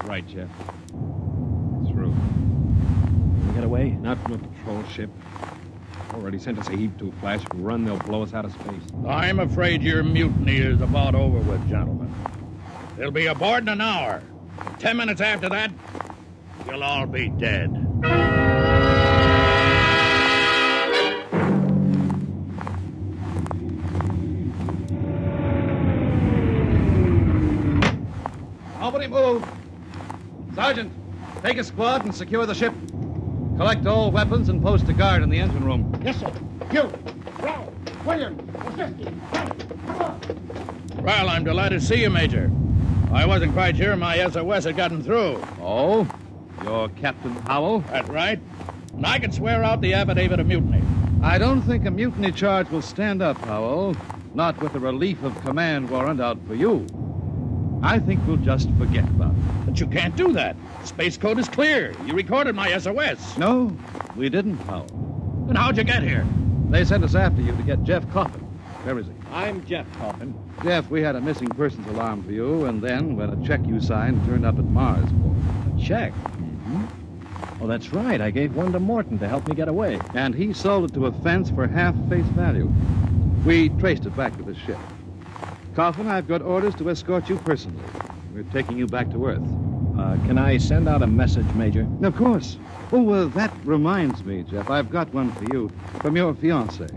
Right, Jeff. Through. Can we get away? Not from a patrol ship. Already sent us a heave to flash. If we run, they'll blow us out of space. I'm afraid your mutiny is about over with, gentlemen. They'll be aboard in an hour. 10 minutes after that, you'll all be dead. Nobody move. Sergeant, take a squad and secure the ship. Collect all weapons and post a guard in the engine room. Yes, sir. You, Ralph, William, Osinski, come on. Well, I'm delighted to see you, Major. I wasn't quite sure my SOS had gotten through. Oh? You're Captain Howell? That's right. And I can swear out the affidavit of mutiny. I don't think a mutiny charge will stand up, Howell. Not with the relief of command warrant out for you. I think we'll just forget about it. But you can't do that. The space code is clear. You recorded my SOS. No, we didn't, Howell. Then how'd you get here? They sent us after you to get Jeff Coffin. Where is he? I'm Jeff Coffin. Jeff, we had a missing persons alarm for you, and then when a check you signed turned up at Marsport. A check? Oh, that's right. I gave one to Morton to help me get away. And he sold it to a fence for half face value. We traced it back to the ship. Coffin, I've got orders to escort you personally. We're taking you back to Earth. Can I send out a message, Major? Of course. Oh, that reminds me, Jeff. I've got one for you from your fiancée.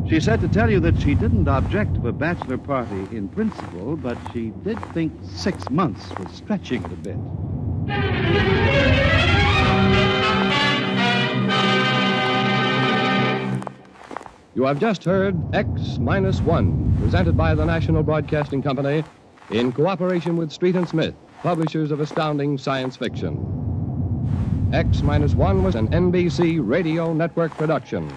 She said to tell you that she didn't object to a bachelor party in principle, but she did think 6 months was stretching it a bit. You have just heard X-1, presented by the National Broadcasting Company in cooperation with Street and Smith, publishers of astounding science fiction. X-1 was an NBC Radio Network production.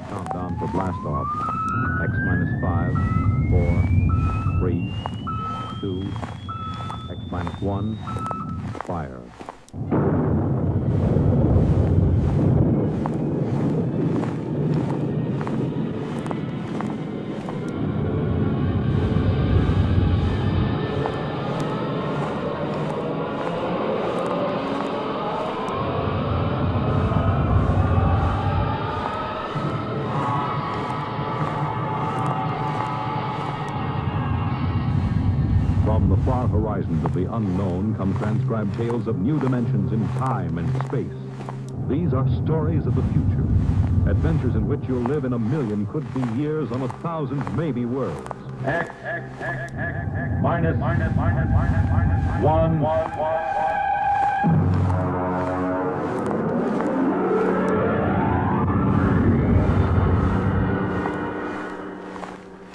Countdown for blast off. X-5, 4, 3, 2, X-1, fire. From the far horizons of the unknown come transcribed tales of new dimensions in time and space. These are stories of the future, adventures in which you'll live in a million could-be years on 1,000 maybe worlds. X, minus, one.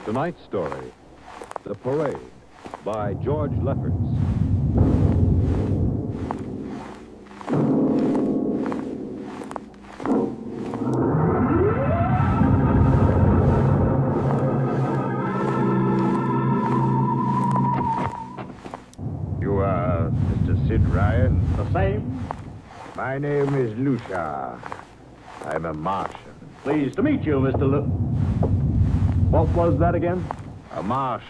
Tonight's story, The Parade, by George Lefferts. You are Mr. Sid Ryan? The same. My name is Lucia. I'm a Martian. Pleased to meet you, Mr. What was that again? A Martian.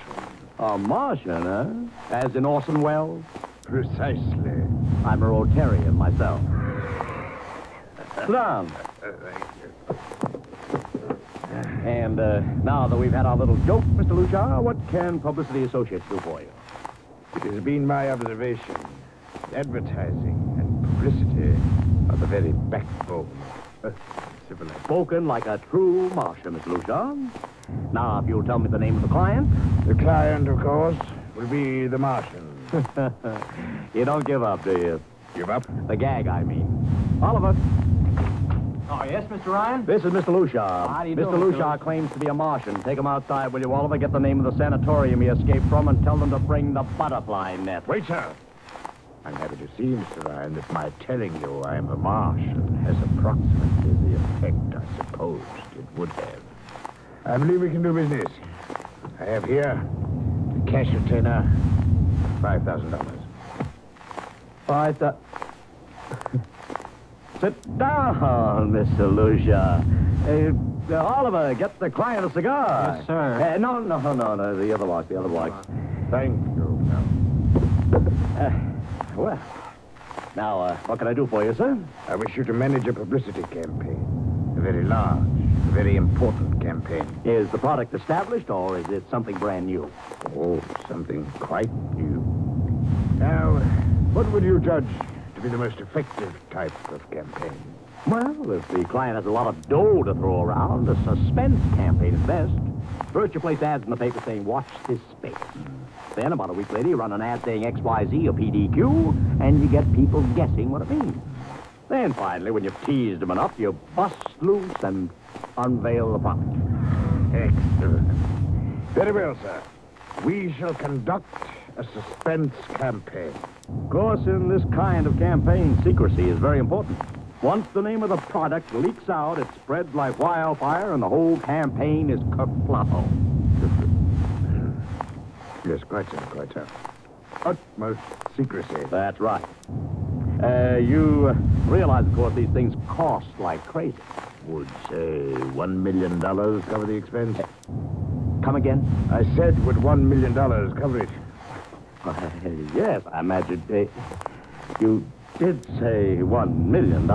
A Martian, huh? As in Orson Welles? Precisely. I'm a Rotarian myself. Sit down. Thank you. And now that we've had our little joke, Mr. Lucia, what can Publicity Associates do for you? It has been my observation. Advertising and publicity are the very backbone of civilization. Spoken like a true Martian, Mr. Lucia. Now, if you'll tell me the name of the client. The client, of course, will be the Martian. You don't give up, do you? Give up? The gag, I mean. Oliver. Oh, yes, Mr. Ryan? This is Mr. Lucia. How do you do, Mr. Lucia claims to be a Martian. Take him outside, will you, Oliver? Get the name of the sanatorium he escaped from and tell them to bring the butterfly net. Wait, sir. I'm happy to see, Mr. Ryan, that my telling you I am a Martian has approximately the effect I supposed it would have. I believe we can do business. I have here the cash retainer, $5,000. Sit down, Mr. Lucia. Oliver, get the client a cigar. Yes, sir. No, the other box, Thank you. Well, now, what can I do for you, sir? I wish you to manage a publicity campaign. A very large, a very important campaign. Is the product established, or is it something brand new? Oh, something quite new. Now, what would you judge to be the most effective type of campaign? Well, if the client has a lot of dough to throw around, a suspense campaign is best. First, you place ads in the paper saying, watch this space. Then, about a week later, you run an ad saying XYZ or PDQ, and you get people guessing what it means. Then, finally, when you've teased them enough, you bust loose and unveil the product. Excellent. Very well, sir. We shall conduct a suspense campaign. Of course, in this kind of campaign, secrecy is very important. Once the name of the product leaks out, it spreads like wildfire, and the whole campaign is kerfluffle. Yes, quite so. Utmost secrecy. That's right. You realize, of course, these things cost like crazy. Would, say, $1 million cover the expense? Come again? I said, would $1 million cover it? Yes, I imagine. You did say $1 million.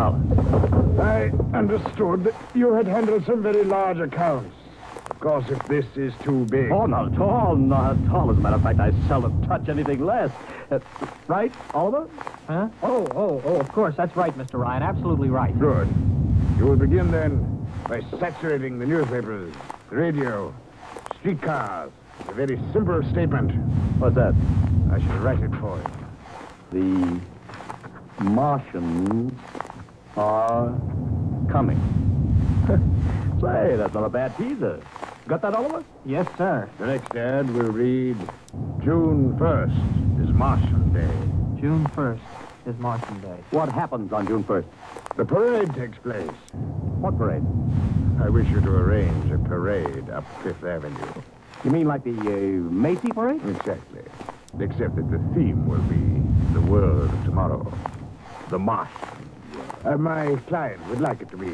I understood that you had handled some very large accounts. Of course, if this is too big... Oh, not at all. Not at all. As a matter of fact, I seldom touch anything less. Right, Oliver? Huh? Oh, of course. That's right, Mr. Ryan. Absolutely right. Good. You will begin, then, by saturating the newspapers, the radio, streetcars, with a very simple statement. What's that? I shall write it for you. The Martians are coming. Say, that's not a bad teaser. Got that, Oliver? Yes, sir. The next ad will read, June 1st is Martian Day. June 1st is Martian Day. What happens on June 1st? The parade takes place. What parade? I wish you to arrange a parade up Fifth Avenue. You mean like the Macy parade? Exactly. Except that the theme will be the world of tomorrow. The Martian. My client would like it to be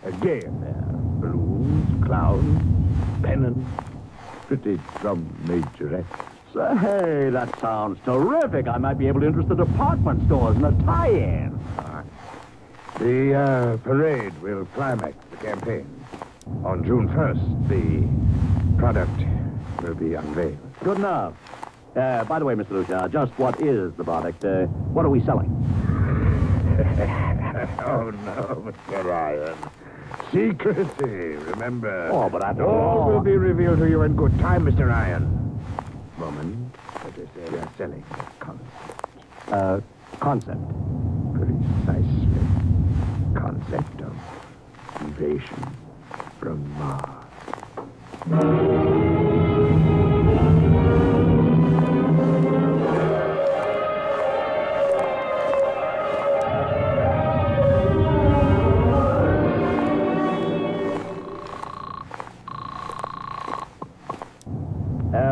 a gay affair. Balloons, clowns, pennants, pretty drum majorettes. Say, that sounds terrific. I might be able to interest the department stores in a tie-in. The parade will climax the campaign. On June 1st, the product will be unveiled. Good enough. By the way, Mr. Lucia, just what is the product? What are we selling? Oh, no, Mr. Ryan. Secrecy, remember. Oh, but after all will be revealed to you in good time, Mr. Ryan. Moment, let us say we are selling a concept. Concept? Precisely. Concept of invasion from Mars.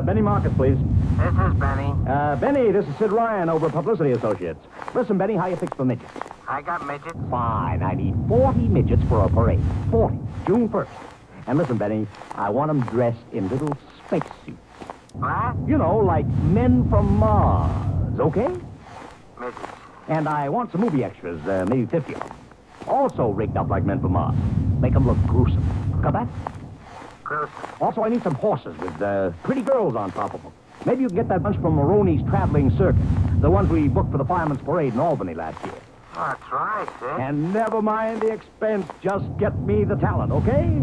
Benny Marcus, please. This is Benny. Benny, this is Sid Ryan over at Publicity Associates. Listen, Benny, how you fix for midgets? I got midgets. Fine. I need 40 midgets for a parade. 40. June 1st. And listen, Benny, I want them dressed in little spacesuits. What? You know, like men from Mars, okay? Midgets. And I want some movie extras, maybe 50 of them. Also rigged up like men from Mars. Make them look gruesome. Got that? Gruesome. Also, I need some horses with pretty girls on top of them. Maybe you can get that bunch from Maroney's Traveling Circus. The ones we booked for the Fireman's Parade in Albany last year. That's right, Sid. And never mind the expense. Just get me the talent, okay?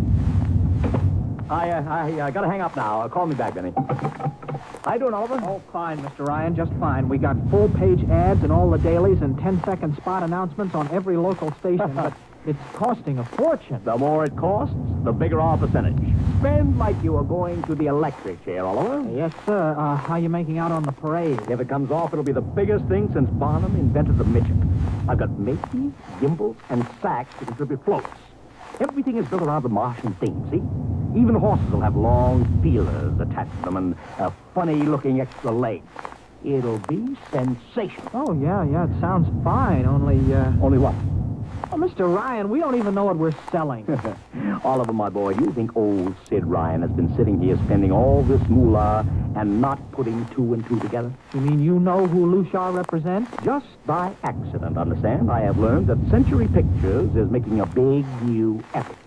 I gotta hang up now. Call me back, Benny. How you doing, Oliver? Oh, fine, Mr. Ryan, just fine. We got full-page ads in all the dailies and 10-second spot announcements on every local station, but it's costing a fortune. The more it costs, the bigger our percentage. Spend like you are going to the electric chair, Oliver. Yes, sir. How you making out on the parade? If it comes off, it'll be the biggest thing since Barnum invented the midget. I've got Macy's, gimbals, and sacks to contribute floats. Everything is built around the Martian theme, see? Even horses will have long feelers attached to them and funny-looking extra legs. It'll be sensational. Oh, yeah, it sounds fine, only... Only what? Oh, Mr. Ryan, we don't even know what we're selling. Oliver, my boy, do you think old Sid Ryan has been sitting here spending all this moolah and not putting two and two together? You mean you know who Lucia represents? Just by accident, understand? I have learned that Century Pictures is making a big new epic.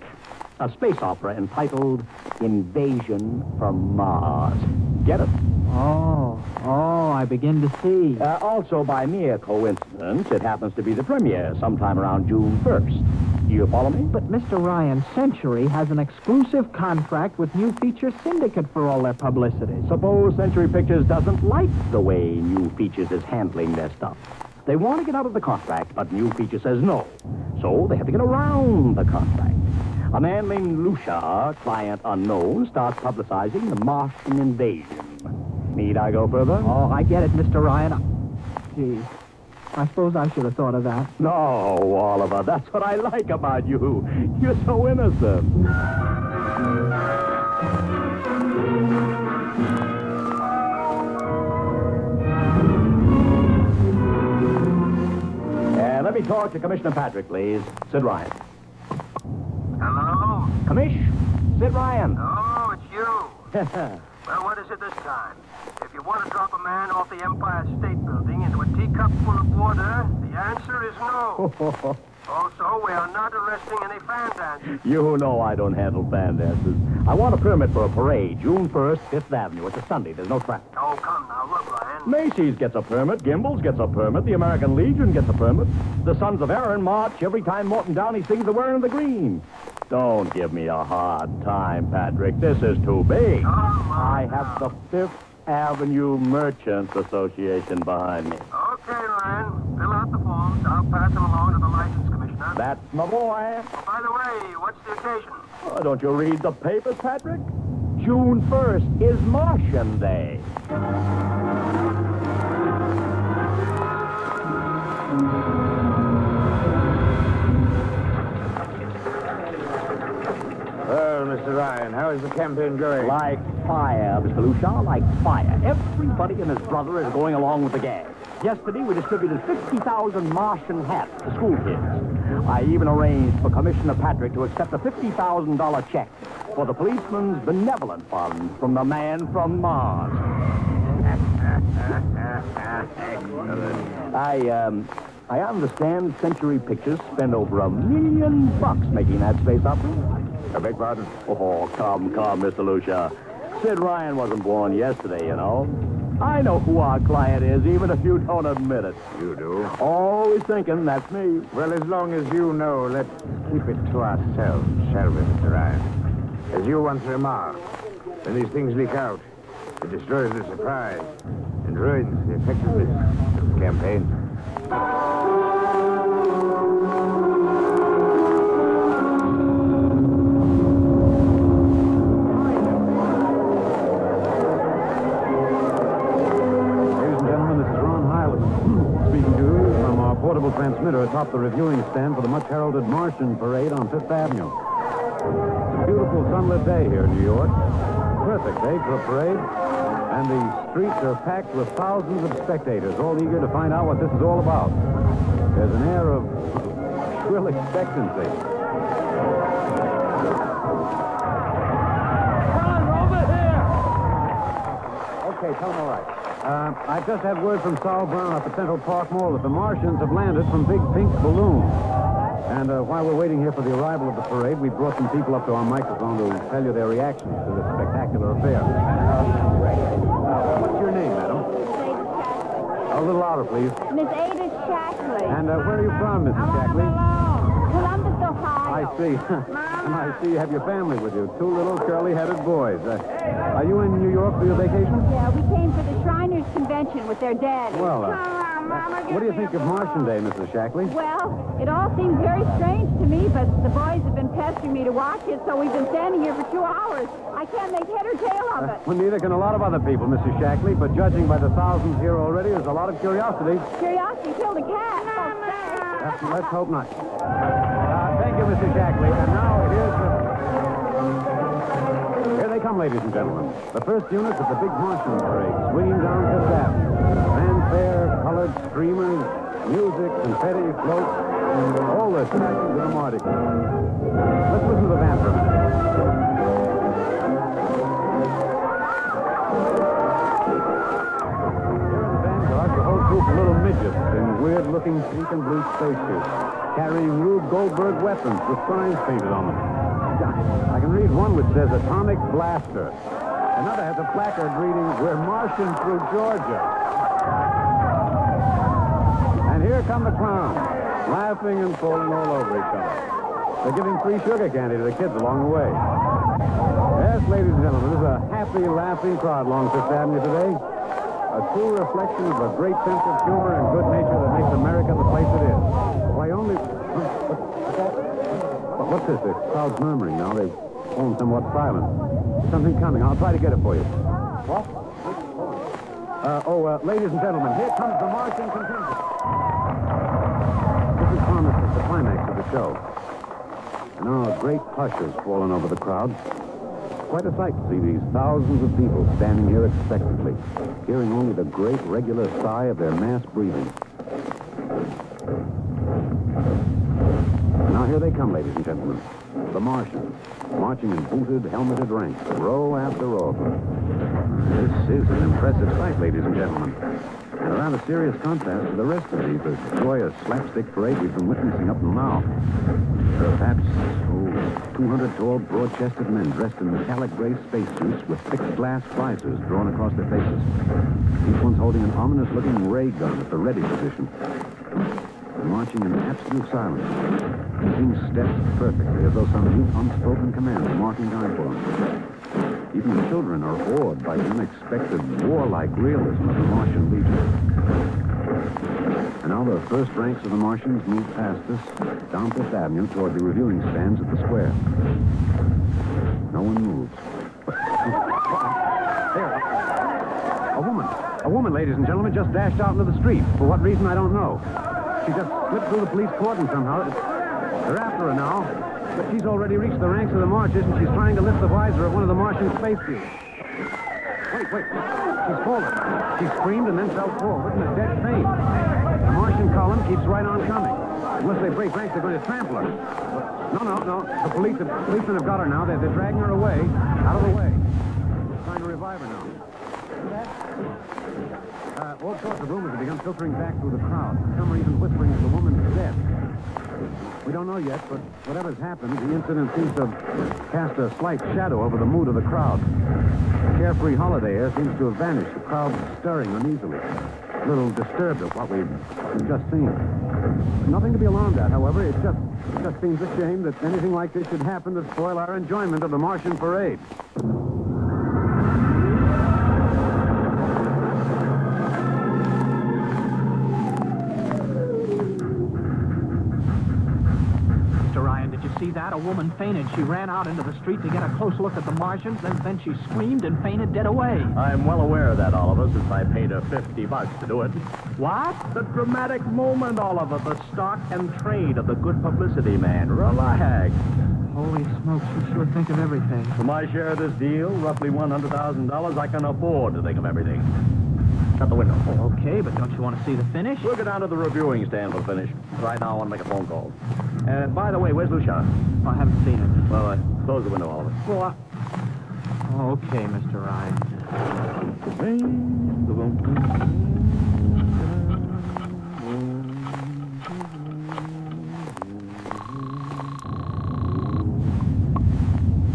A space opera entitled Invasion from Mars. Get it? Oh, I begin to see. Also, by mere coincidence, it happens to be the premiere sometime around June 1st. You follow me? But, Mr. Ryan, Century has an exclusive contract with New Feature Syndicate for all their publicity. Suppose Century Pictures doesn't like the way New Features is handling their stuff. They want to get out of the contract, but New Feature says no. So they have to get around the contract. A man named Lucia, client unknown, starts publicizing the Martian invasion. Need I go further? Oh, I get it, Mr. Ryan. Gee, I suppose I should have thought of that. No, Oliver, that's what I like about you. You're so innocent. Let me talk to Commissioner Patrick, please. Sid Ryan. Hello? Commish? Sid Ryan. Oh, it's you. Well, what is it this time? If you want to drop a man off the Empire State Building into a teacup full of water, the answer is no. Also, we are not arresting any fan dancers. You know I don't handle fan dances. I want a permit for a parade, June 1st, 5th Avenue. It's a Sunday. There's no traffic. Oh, come now. Look, Ryan. Macy's gets a permit. Gimbel's gets a permit. The American Legion gets a permit. The Sons of Erin march every time Morton Downey sings the Wearing the Green. Don't give me a hard time, Patrick. This is too big. I have the 5th Avenue Merchants Association behind me. Okay, Ryan. Fill out the forms. I'll pass them along to the license commissioner. That's my boy. Oh, by the way, what's the occasion? Oh, don't you read the papers, Patrick? June 1st is Martian Day. Well, Mr. Ryan, how is the campaign going? Like fire, Mr. Lucia, like fire. Everybody and his brother is going along with the gang. Yesterday, we distributed 50,000 Martian hats to school kids. I even arranged for Commissioner Patrick to accept a $50,000 check for the policeman's benevolent fund from the man from Mars. I understand Century Pictures spent over $1 million making that space opera. I beg pardon? Oh, come, Mr. Lucia. Sid Ryan wasn't born yesterday, you know. I know who our client is, even if you don't admit it. You do? Always thinking that's me. Well, as long as you know, let's keep it to ourselves, shall we, Mr. Ryan? As you once remarked, when these things leak out, it destroys the surprise and ruins the effectiveness of the campaign. Portable transmitter atop the reviewing stand for the much-heralded Martian Parade on 5th Avenue. It's a beautiful sunlit day here in New York. Perfect day for a parade. And the streets are packed with thousands of spectators, all eager to find out what this is all about. There's an air of shrill expectancy. Run, over here! Okay, tell them all right. I just had word from Saul Brown at the Central Park Mall that the Martians have landed from big pink balloons. And while we're waiting here for the arrival of the parade, we brought some people up to our microphone to tell you their reactions to this spectacular affair. What's your name, madam? A little louder, please. Miss Ada Shackley. And where are you from, Mrs. Shackley? Columbus, Ohio. I see. And I see you have your family with you. Two little curly-headed boys. Are you in New York for your vacation? Yeah, we came for the Shriners Convention with their daddy. Well, what do you think of Martian Day, Mrs. Shackley? Well, it all seems very strange to me, but the boys have been pestering me to watch it, so we've been standing here for 2 hours. I can't make head or tail of it. Well, neither can a lot of other people, Mrs. Shackley, but judging by the thousands here already, there's a lot of curiosity. Curiosity killed a cat. Let's hope not. Thank you, Mrs. Shackley. And now here they come, ladies and gentlemen. The first units of the big Martian Parade, swinging down Fifth Avenue. Fanfare, colored streamers, music, confetti, floats, all this connected to the Mardi Gras. Let's listen to the band for a minute. Here in the vanguard, the whole troop of little midgets in weird-looking pink and blue spacesuits, carrying Rube Goldberg weapons with signs painted on them. I can read one which says Atomic Blaster. Another has a placard reading, "We're marching through Georgia." And here come the clowns, laughing and falling all over each other. They're giving free sugar candy to the kids along the way. Yes, ladies and gentlemen, this is a happy, laughing crowd along Fifth Avenue today. A true reflection of a great sense of humor and good nature that makes America the place it is. Why, only... What's this? The crowd's murmuring now. They've fallen somewhat silent. There's something coming. I'll try to get it for you. What? Ladies and gentlemen, here comes the Martian contingent. This is promised as the climax of the show. And now a great hush has fallen over the crowd. Quite a sight to see these thousands of people standing here expectantly, hearing only the great regular sigh of their mass breathing. Now here they come, ladies and gentlemen. The Martians, marching in booted, helmeted ranks, row after row of them. This is an impressive sight, ladies and gentlemen. And a rather serious contrast to the rest of the joyous slapstick parade we've been witnessing up till now. There are perhaps 200 tall, broad-chested men dressed in metallic gray spacesuits with thick glass visors drawn across their faces. Each one's holding an ominous-looking ray gun at the ready position. Marching in absolute silence, keeping steps perfectly as though some deep, unspoken command is marking time for them. Even the children are awed by the unexpected, warlike realism of the Martian Legion. And now the first ranks of the Martians move past us, down Fifth Avenue toward the reviewing stands at the square. No one moves. There, a woman, ladies and gentlemen, just dashed out into the street. For what reason, I don't know. She just slipped through the police cordon somehow. They're after her now, but she's already reached the ranks of the marchers, and she's trying to lift the visor of one of the Martian spacesuits. Wait. She's fallen. She screamed and then fell forward in a dead faint. The Martian column keeps right on coming. Unless they break ranks, they're going to trample her. No. The policemen have got her now. They're dragging her away, out of the way. They're trying to revive her now. All sorts of rumors have begun filtering back through the crowd. Some are even whispering that the woman's dead. We don't know yet, but whatever's happened, the incident seems to have cast a slight shadow over the mood of the crowd. The carefree holiday air seems to have vanished. The crowd's stirring uneasily, a little disturbed at what we've just seen. Nothing to be alarmed at, however. It just seems a shame that anything like this should happen to spoil our enjoyment of the Martian parade. See that? A woman fainted. She ran out into the street to get a close look at the Martians, then she screamed and fainted dead away. I'm well aware of that, Oliver, since I paid her $50 to do it. What? The dramatic moment, Oliver. The stock and trade of the good publicity man. Relax. Holy smokes, you sure think of everything. For my share of this deal, roughly $100,000, I can afford to think of everything. Shut the window. Oh, okay, but don't you want to see the finish? We'll go down to the reviewing stand for the finish. Right now, I want to make a phone call. By the way, where's Lucia? I haven't seen her. Well, close the window, Oliver. Well, okay, Mr. Ryan.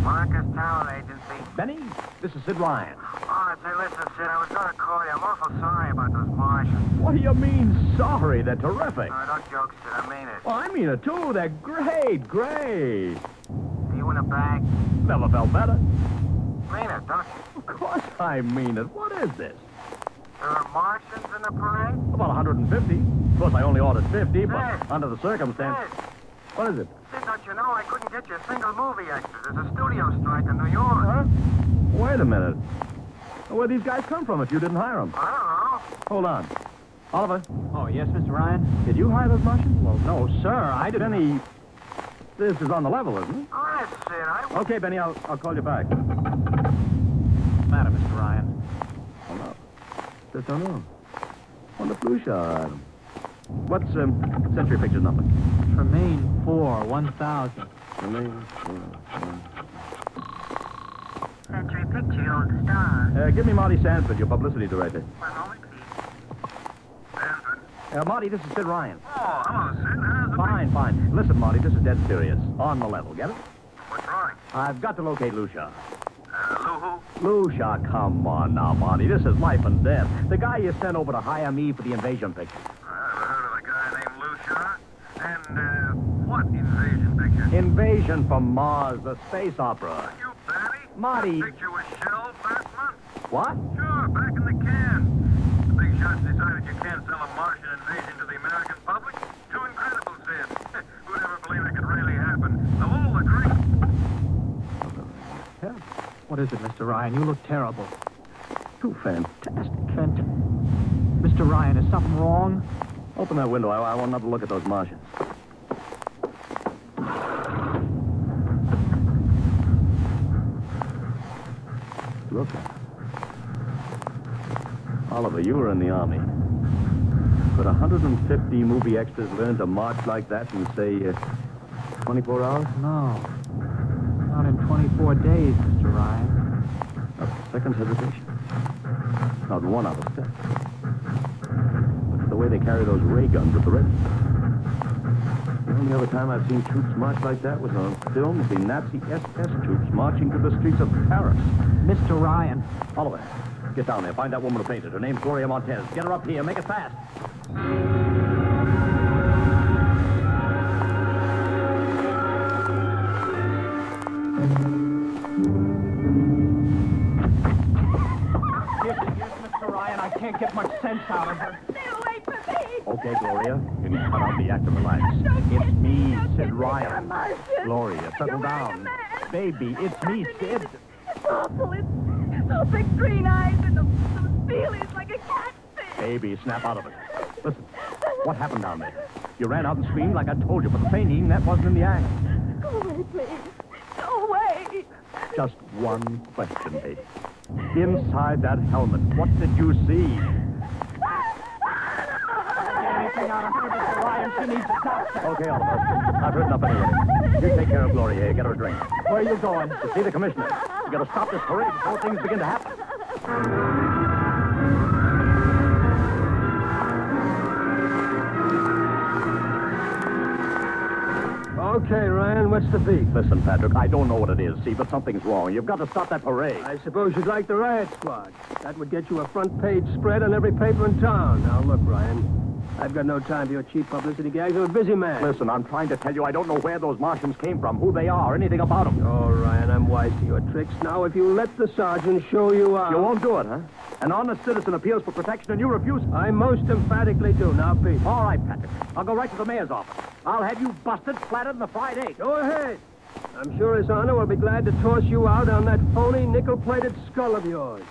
Marcus Talent Agency. Benny, this is Sid Ryan. Oh, say, listen, Sid, I was going to call you. I'm awful sorry about those Martians. What do you mean, sorry? They're terrific. No, don't joke, Sid. I mean it. Well, I mean it, too. They're great. Are you in a bag? Never felt better. Mean it, don't you? Of course I mean it. What is this? There are Martians in the parade? About 150. Of course, I only ordered 50, but Sid. under the circumstance... Sid. What is it? Sid, don't you know I couldn't get you a single movie extra? There's a studio strike in New York. Huh? Wait a minute. Where'd these guys come from if you didn't hire them? I don't know. Hold on. Oliver? Oh, yes, Mr. Ryan? Did you hire those Martians? Well, no, sir, I didn't... Benny, this is on the level, isn't it? Oh, yes, Sid, Okay, Benny, I'll call you back. What's the matter, Mr. Ryan? Oh, no. Just don't know. Wonder if Lucia... What's Century Pictures number? Tremaine 4, 1000. Tremaine 4, Century Picture, you old star. give me Marty Sanford, your publicity director. One moment, please. Sanford. Marty, this is Sid Ryan. Oh, hello, Sid. How's the... Fine. Listen, Marty, this is dead serious. On the level, get it? What's wrong? I've got to locate Lucia. Lou who? Lucia, come on now, Marty. This is life and death. The guy you sent over to hire me for the invasion picture. I never heard of a guy named Lucia. And, what invasion picture? Invasion from Mars, the space opera. Are you batty? Marty. The picture was shelved last month. What? Sure, back in the can. The big shots decided you can't sell a Martian invasion to the American public. Too incredible, Sid. Who'd ever believe it could really happen? The whole agree. What is it, Mr. Ryan? You look terrible. Too fantastic. Mr. Ryan, is something wrong? Open that window. I want another look at those Martians. Look at it. Oliver, you were in the Army. Could 150 movie extras learn to march like that in, say, 24 hours? No. Not in 24 days, Mr. Ryan. Not a second's hesitation. Not one out of step. Look at the way they carry those ray guns at the ready. The only other time I've seen troops march like that was on film of the Nazi SS troops marching through the streets of Paris. Mr. Ryan. Oliver, get down there. Find that woman who painted. Her name's Gloria Montez. Get her up here. Make it fast. Yes, Mr. Ryan, I can't get much sense out of her. Stay away from me. Okay, Gloria. You can cut out the act and relax. It's me, Sid Ryan. Gloria, settle down. Baby, it's me, Sid. It's awful. It's those big green eyes and those feelings like a cat's face. Baby, snap out of it. Listen, what happened down there? You ran out and screamed like I told you, but the fainting, that wasn't in the act. Go away, please. Go away. Just one question, baby. Inside that helmet, what did you see? Anything out of her, Mr. Ryan, she needs a doctor. Okay, Oliver. I've heard enough anyway. You take care of Gloria here. Get her a drink. Where are you going? To see the commissioner. You gotta stop this parade before things begin to happen. Okay, Ryan, what's the beef? Listen, Patrick, I don't know what it is, see, but something's wrong. You've got to stop that parade. I suppose you'd like the riot squad. That would get you a front-page spread on every paper in town. Now, look, Ryan, I've got no time for your cheap publicity gags. I'm a busy man. Listen, I'm trying to tell you I don't know where those Martians came from, who they are, anything about them. Oh, Ryan, I'm wise to your tricks. Now, if you let the sergeant show you out... You won't do it, huh? An honest citizen appeals for protection and you refuse it. I most emphatically do. Now, Pete. All right, Patrick. I'll go right to the mayor's office. I'll have you busted, flattened in the fried egg. Go ahead. I'm sure His Honor will be glad to toss you out on that phony nickel-plated skull of yours.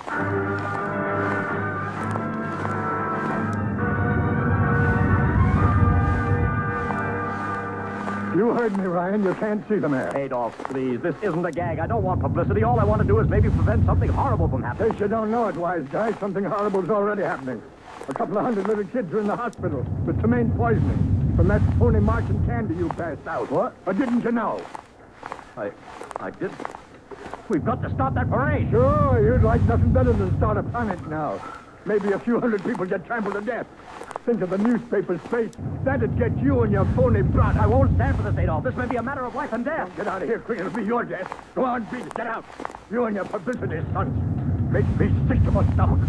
You heard me, Ryan. You can't see the mayor. Adolf, please. This isn't a gag. I don't want publicity. All I want to do is maybe prevent something horrible from happening. In case you don't know it, wise guy, something horrible's already happening. A couple of hundred little kids are in the hospital with ptomaine poisoning from that phony Martian candy you passed out. What? Or didn't you know? I did. We've got to stop that parade. Sure, you'd like nothing better than start a panic now. Maybe a few hundred people get trampled to death. Think of the newspaper's face. That'd get you and your phony brat. I won't stand for this, Adolf. This may be a matter of life and death. Get out of here quick. It'll be your death. Go on, beat it. Get out. You and your publicity stunts make me sick to my stomach.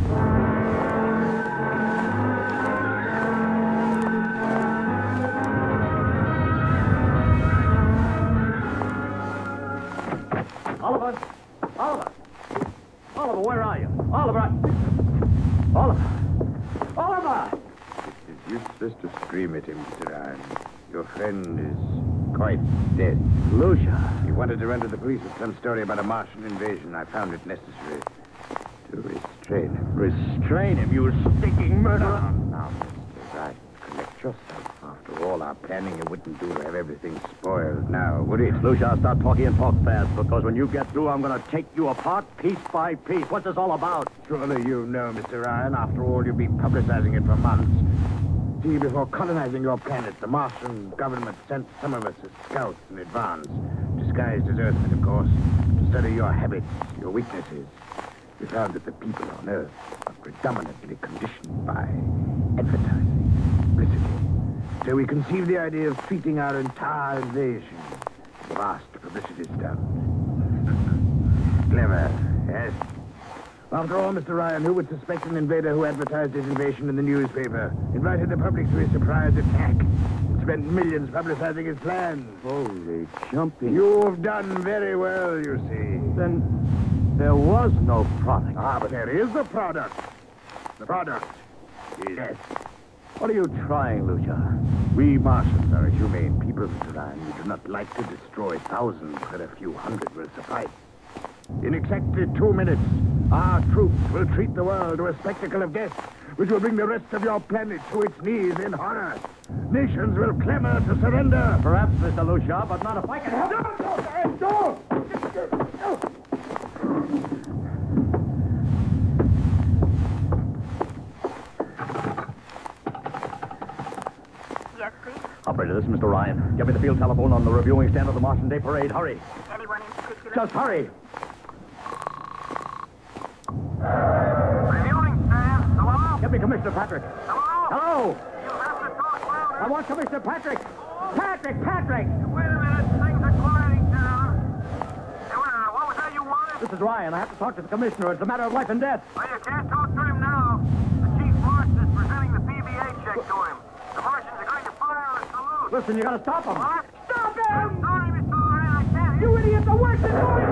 Oliver! Oliver! Oliver, where are you? Oliver! Oliver! Oliver! It is useless to scream at him, Mr. Ryan. Your friend is quite dead. Lucia. He wanted to run to the police with some story about a Martian invasion. I found it necessary to restrain him. Restrain him, you stinking murderer! Now, Mr. Wright, collect yourself. After all our planning, it wouldn't do to have everything spoiled now, would it? Lucia, stop talking and talk fast, because when you get through, I'm going to take you apart piece by piece. What's this all about? Surely you know, Mr. Ryan. After all, you've been publicizing it for months. See, before colonizing your planet, the Martian government sent some of us as scouts in advance, disguised as Earthmen, of course, to study your habits, your weaknesses. We found that the people on Earth are predominantly conditioned by advertising, publicity. So we conceived the idea of treating our entire invasion as a vast publicity stunt. Clever, yes? After all, Mr. Ryan, who would suspect an invader who advertised his invasion in the newspaper, invited the public to a surprise attack, and spent millions publicizing his plans? Holy jumping. You've done very well, you see. Then there was no product. Ah, but there is a product. The product is death. What are you trying, Lucia? We Martians are a humane people, Mr. Ryan. We do not like to destroy thousands where a few hundred will suffice. In exactly 2 minutes, Our troops will treat the world to a spectacle of death, which will bring the rest of your planet to its knees in horror. Nations will clamor to surrender. Perhaps, Mr. Lucia, but not if I can help it. No! Yes, please. Operator, this is Mr. Ryan. Get me the field telephone on the reviewing stand of the Martian Day Parade. Hurry. Anyone in particular? Just hurry. Reviewing stand. Hello? Get me Commissioner Patrick. Hello? Hello. You have to talk louder. I want Commissioner Patrick. Patrick! Wait a minute. Things are quieting down. Hey, what was that you wanted? This is Ryan. I have to talk to the Commissioner. It's a matter of life and death. Well, you can't talk to him now. The Chief Marshal is presenting the PBA check to him. The Martians are going to fire a salute. Listen, you gotta stop him. What? Stop him! I'm sorry, Mr. Ryan. I can't. You idiot! The worst is going.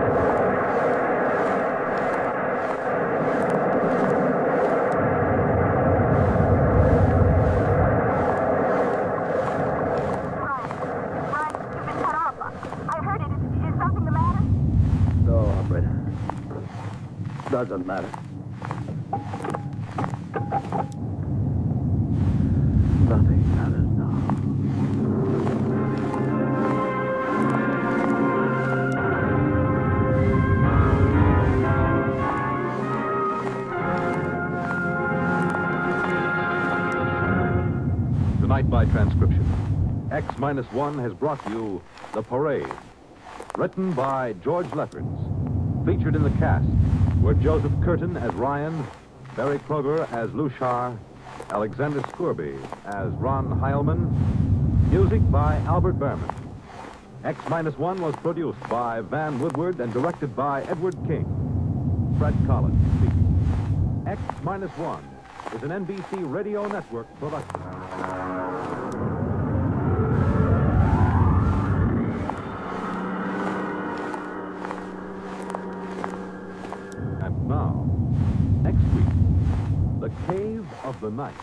Doesn't matter. Nothing matters now. Tonight by transcription, X-1 has brought you The Parade, written by George Lefferts. Featured in the cast were Joseph Curtin as Ryan, Barry Kroger as Lushar, Alexander Scourby as Ron Heilman, music by Albert Behrman. X-1 was produced by Van Woodward and directed by Edward King. Fred Collins speaking. X-1 is an NBC Radio Network production. Now, next week, The Cave of the Night.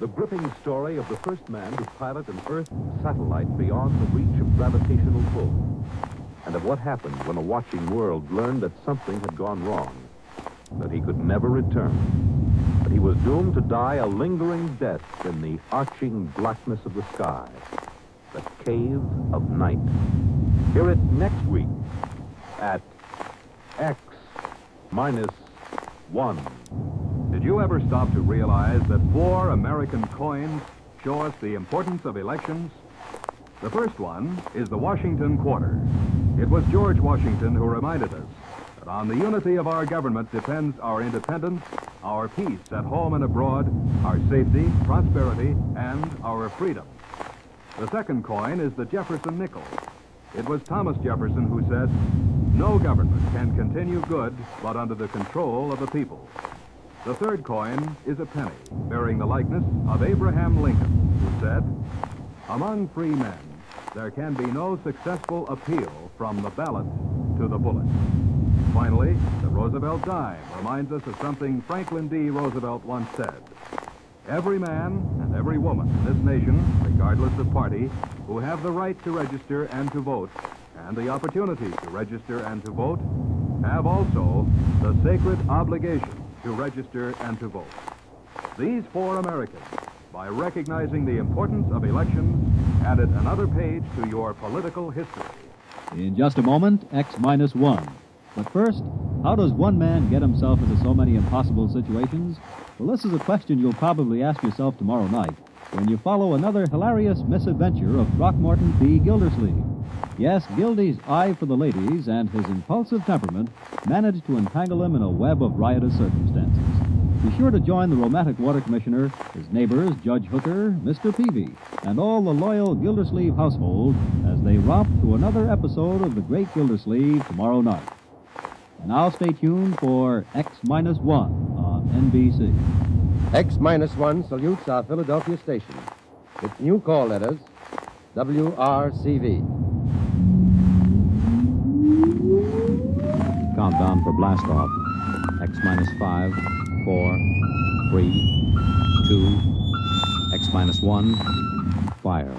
The gripping story of the first man to pilot an Earth satellite beyond the reach of gravitational pull. And of what happened when a watching world learned that something had gone wrong. That he could never return. That he was doomed to die a lingering death in the arching blackness of the sky. The Cave of Night. Hear it next week at X-1. Did you ever stop to realize that 4 American coins show us the importance of elections? The first one is the Washington Quarter. It was George Washington who reminded us that on the unity of our government depends our independence, our peace at home and abroad, our safety, prosperity, and our freedom. The second coin is the Jefferson nickel. It was Thomas Jefferson who said, "No government can continue good but under the control of the people." The third coin is a penny, bearing the likeness of Abraham Lincoln, who said, "Among free men, there can be no successful appeal from the ballot to the bullet." Finally, the Roosevelt dime reminds us of something Franklin D. Roosevelt once said. Every man and every woman in this nation, regardless of party, who have the right to register and to vote, and the opportunity to register and to vote, have also the sacred obligation to register and to vote. These 4 Americans, by recognizing the importance of elections, added another page to your political history. In just a moment, X-1. But first, how does one man get himself into so many impossible situations? Well, this is a question you'll probably ask yourself tomorrow night when you follow another hilarious misadventure of Throckmorton P. Gildersleeve. Yes, Gildy's eye for the ladies and his impulsive temperament managed to entangle him in a web of riotous circumstances. Be sure to join the romantic water commissioner, his neighbors, Judge Hooker, Mr. Peavy, and all the loyal Gildersleeve household as they romp through another episode of The Great Gildersleeve tomorrow night. And now stay tuned for X-1 on NBC. X-1 salutes our Philadelphia station. Its new call letters, WRCV. Countdown for blast off. X-5, 4, 3, 2, X-1, fire.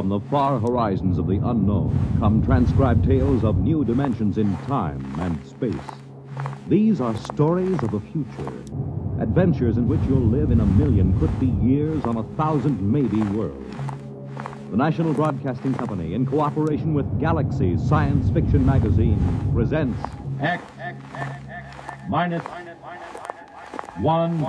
From the far horizons of the unknown come transcribed tales of new dimensions in time and space. These are stories of a future, adventures in which you'll live in a million could-be years on 1,000 maybe worlds. The National Broadcasting Company, in cooperation with Galaxy Science Fiction Magazine, presents X minus one.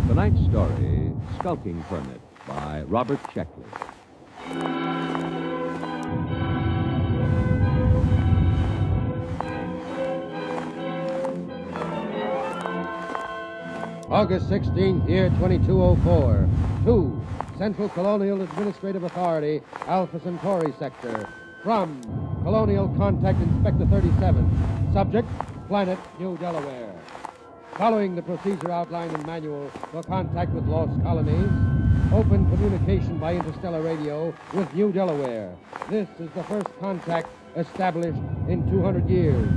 Tonight's story, Skulking Permit, by Robert Sheckley. August 16th, year 2204. 2. Central Colonial Administrative Authority, Alpha Centauri Sector. From Colonial Contact Inspector 37. Subject, Planet New Delaware. Following the procedure outlined in manual for contact with lost colonies, open communication by interstellar radio with New Delaware. This is the first contact established in 200 years.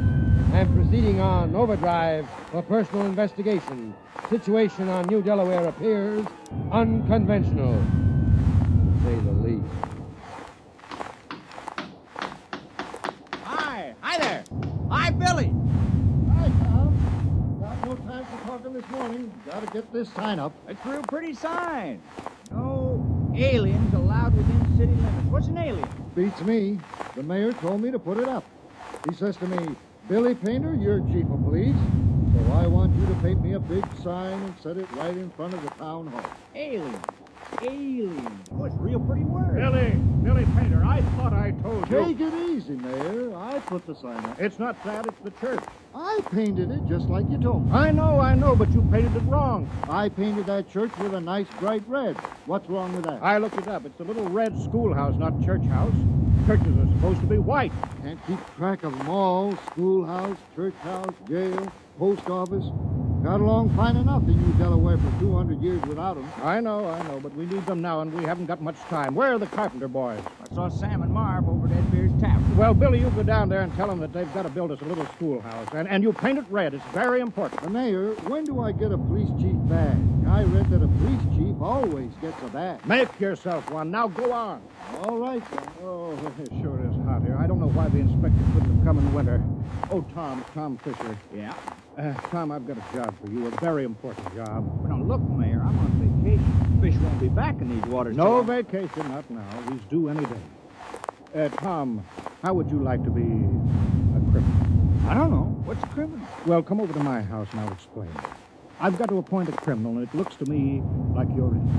And proceeding on overdrive for personal investigation. Situation on New Delaware appears unconventional, to say the least. Hi there. Hi, Billy. Hi, Tom. Got no time for talking this morning. Gotta get this sign up. It's a real pretty sign. No aliens allowed within city limits. What's an alien? Beats me. The mayor told me to put it up. He says to me, Billy Painter, you're chief of police, so I want you to paint me a big sign and set it right in front of the town hall. Alien. Alien. Oh, it's a real pretty word. Billy Painter, I thought I told you. Take it easy, Mayor. I put the sign up. It's not that, it's the church. I painted it just like you told me. I know, but you painted it wrong. I painted that church with a nice bright red. What's wrong with that? I looked it up. It's a little red schoolhouse, not church house. Churches are supposed to be white. Can't keep track of them all. Schoolhouse, church house, jail, post office. Got along fine enough in New Delaware for 200 years without them. I know, but we need them now, and we haven't got much time. Where are the carpenter boys? I saw Sam and Marv over at Ed Beer's tavern. Well, Billy, you go down there and tell them that they've got to build us a little schoolhouse, and you paint it red. It's very important. Mayor, when do I get a police chief badge? I read that a police chief always gets a badge. Make yourself one. Now go on. All right, then. Oh, it sure is hot here. I don't know why the inspector couldn't have come in winter. Oh, Tom Fisher. Yeah? Tom, I've got a job for you, a very important job. Now, look, Mayor, I'm on vacation. Fish won't be back in these waters. No vacation, not now. He's due any day. Tom, how would you like to be a criminal? I don't know. What's a criminal? Well, come over to my house and I'll explain. I've got to appoint a criminal, and it looks to me like you're in.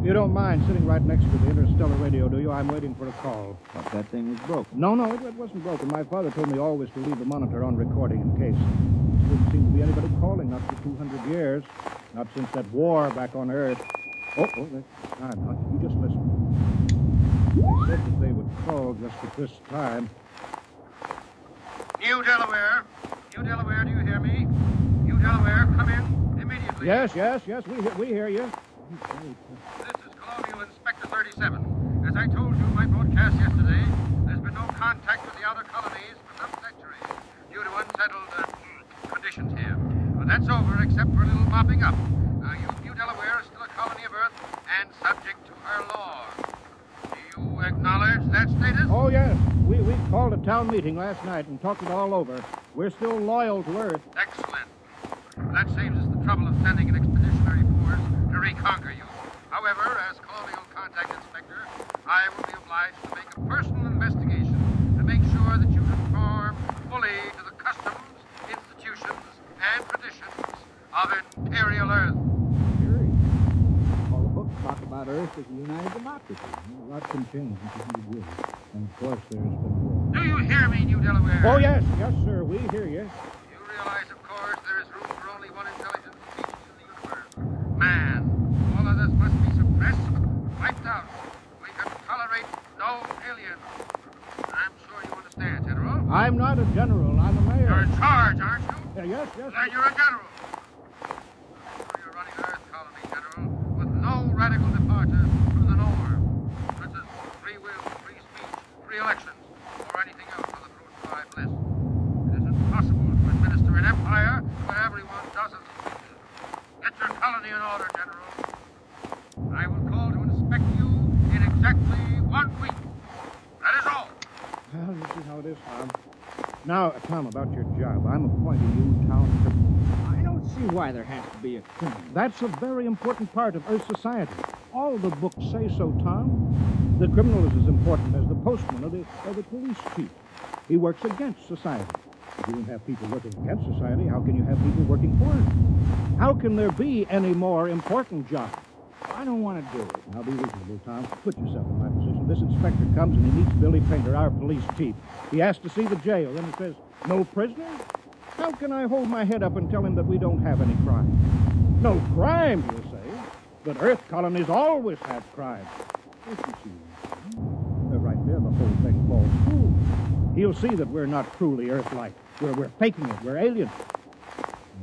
You don't mind sitting right next to the interstellar radio, do you? I'm waiting for a call. Thought that thing was broken. No, it wasn't broken. My father told me always to leave the monitor on recording in case. There didn't seem to be anybody calling, not for 200 years. Not since that war back on Earth. Oh, that's time. Now, you just listen. They said that they would call just at this time. New Delaware, do you hear me? New Delaware, come in immediately. Yes, we hear you. This is Colonial Inspector 37. As I told you in my broadcast yesterday, there's been no contact with the outer colonies for some centuries due to unsettled conditions here. But that's over, except for a little mopping up. New Delaware is still a colony of Earth and subject to her law. Do you acknowledge that status? Oh, yes. We called a town meeting last night and talked it all over. We're still loyal to Earth. Excellent. That saves us the trouble of sending an expeditionary force to reconquer you. However, as Colonial Contact Inspector, I will be obliged to make a personal investigation to make sure that you conform fully to the customs, institutions, and traditions of Imperial Earth. All the books talk about Earth as a united democracy. A lot can change in 200 years. And of course, there's been war. Do you hear me, New Delaware? Oh, yes, sir. We hear you. You realize, of course, there is room for only one intelligent species in the universe. Man. All others must be suppressed, wiped out. We can tolerate no aliens. I'm sure you understand, General. I'm not a general. I'm a mayor. You're in charge, aren't you? Yes. Then you're a general. I'm sure you're running an Earth colony, General, with no radical departures from the norm. free elections or anything else on the fruit drive list. It is impossible to administer an empire where everyone does as he wishes. Get your colony in order, General. I will call to inspect you in exactly 1 week. That is all. Well, you see how it is, Tom. Now, Tom, about your job. I'm appointing you town criminal. I don't see why there has to be a criminal. That's a very important part of Earth society. All the books say so, Tom. The criminal is as important as the postman or the police chief. He works against society. If you don't have people working against society, how can you have people working for it? How can there be any more important job? I don't want to do it. Now, be reasonable, Tom. Put yourself in my position. This inspector comes and he meets Billy Painter, our police chief. He asks to see the jail. Then he says, no prisoners? How can I hold my head up and tell him that we don't have any crime? No crime, you'll say. But Earth colonies always have crime. Don't you see? Right there, the whole thing falls through. He'll see that we're not truly Earth-like. We're faking it. We're aliens.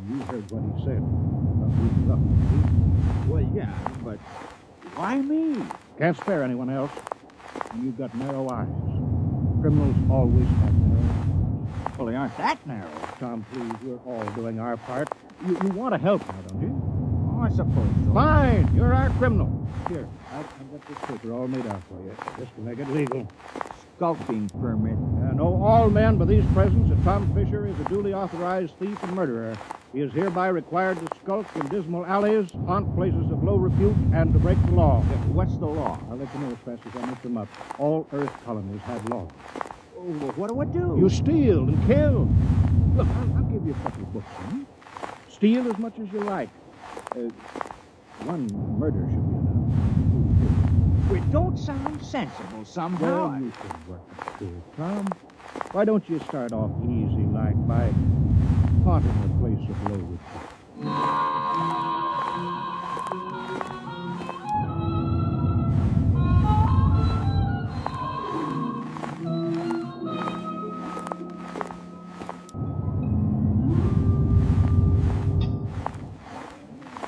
You heard what he said about being rough and deep. Well, yeah, but why me? Can't spare anyone else. And you've got narrow eyes. Criminals always have narrow eyes. Well, they aren't that narrow. Tom, please, we're all doing our part. You want to help now, don't you? Oh, I suppose so. Fine, you're our criminal. Here, I've got this paper all made out for you, just to make it legal. Skulking permit. Know all men by these presents that Tom Fisher is a duly authorized thief and murderer. He is hereby required to skulk in dismal alleys, haunt places of low repute, and to break the law. Yeah, what's the law? I'll let you know as fast as I make them up. All Earth colonies have laws. Oh, well, what do I do? You steal and kill. Look, I'll give you a couple of books, huh? Steal as much as you like. One murder should be enough. It don't sound sensible somehow. Well, you can work it through, Tom. Why don't you start off easy, like by haunting a place of low repute?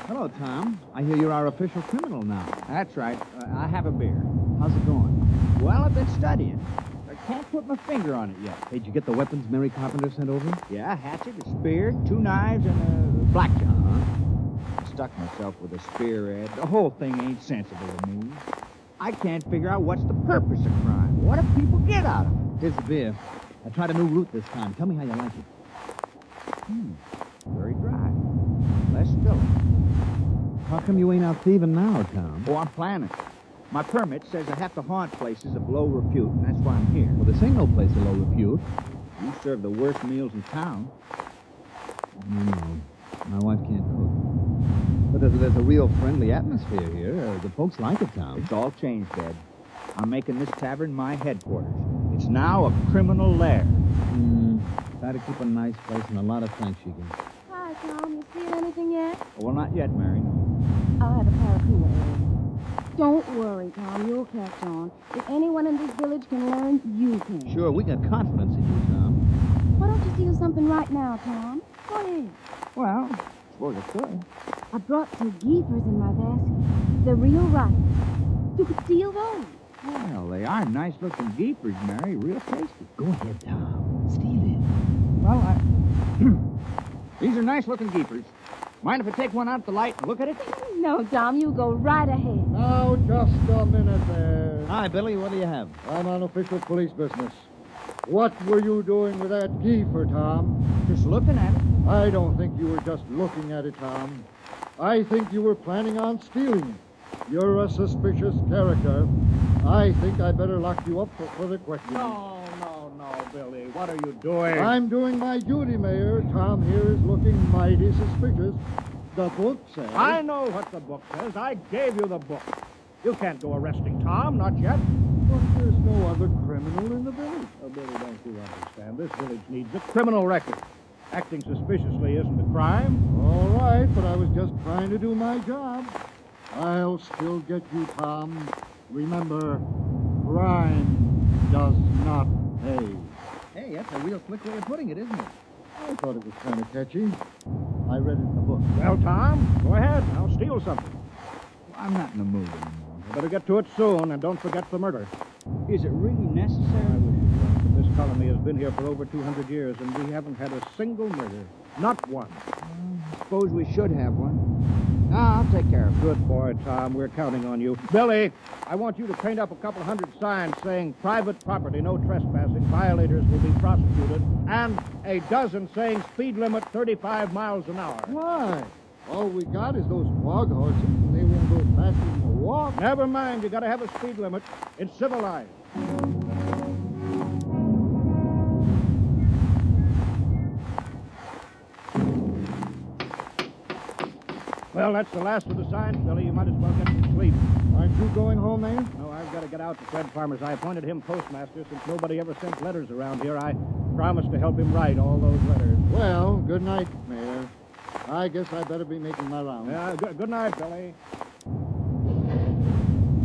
Hello, Tom. I hear you're our official criminal now. That's right. I have a beer. How's it going? Well, I've been studying. I can't put my finger on it yet. Did you get the weapons Mary Carpenter sent over? Yeah, a hatchet, a spear, 2 knives, and a blackjack. I stuck myself with a spear, Ed. The whole thing ain't sensible to me. I can't figure out what's the purpose of crime. What do people get out of it? Here's the beer. I tried a new route this time. Tell me how you like it. Very dry. Less filling. How come you ain't out thieving now, Tom? Oh, I'm planning. My permit says I have to haunt places of low repute, and that's why I'm here. Well, this ain't no place of low repute. You serve the worst meals in town. No, my wife can't cook. But there's a real friendly atmosphere here. The folks like it, Tom. It's all changed, Ed. I'm making this tavern my headquarters. It's now a criminal lair. Try to keep a nice place and a lot of thanks you can. Hi, Tom. You seen anything yet? Well, not yet, Mary, no. I'll have a paracuda. Don't worry, Tom. You'll catch on. If anyone in this village can learn, you can. Sure, we got confidence in you, Tom. Why don't you steal something right now, Tom? Go ahead. Well, I suppose I could. I brought 2 geepers in my basket. They're real ripe. You could steal those. Well, they are nice-looking geepers, Mary. Real tasty. Go ahead, Tom. Steal it. Well, these are nice-looking geepers. Mind if I take one out the light and look at it? No, Tom, you go right ahead. Now, just a minute there. Hi, Billy. What do you have? I'm on official police business. What were you doing with that geeper, Tom? Just looking at it. I don't think you were just looking at it, Tom. I think you were planning on stealing it. You're a suspicious character. I think I better lock you up for further questioning. No, Billy. What are you doing? I'm doing my duty, Mayor. Tom here is looking mighty suspicious. The book says... I know what the book says. I gave you the book. You can't go arresting Tom, not yet. But there's no other criminal in the village. Oh, Billy, don't you understand? This village needs a criminal record. Acting suspiciously isn't a crime. All right, but I was just trying to do my job. I'll still get you, Tom. Remember, crime does not pay. Hey, that's a real slick way of putting it, isn't it? I thought it was kind of catchy. I read it in the book. Well, Tom, go ahead. Now steal something. I'm not in the mood anymore. You better get to it soon, and don't forget the murder. Is it really necessary? I wish it was, but this colony has been here for over 200 years, and we haven't had a single murder. Not one. I suppose we should have one. I'll take care of it. Good boy, Tom. We're counting on you. Billy, I want you to paint up a couple hundred signs saying private property, no trespassing, violators will be prosecuted, and a dozen saying speed limit 35 miles an hour. Why? All we got is those bog horses, and they won't go faster than a walk. Never mind. You got to have a speed limit. It's civilized. Well, that's the last of the signs, Billy. You might as well get some sleep. Aren't you going home, Mayor? No, I've got to get out to Fred Farmers. I appointed him postmaster. Since nobody ever sent letters around here, I promised to help him write all those letters. Well, good night, Mayor. I guess I better be making my rounds. Yeah, good night, Billy.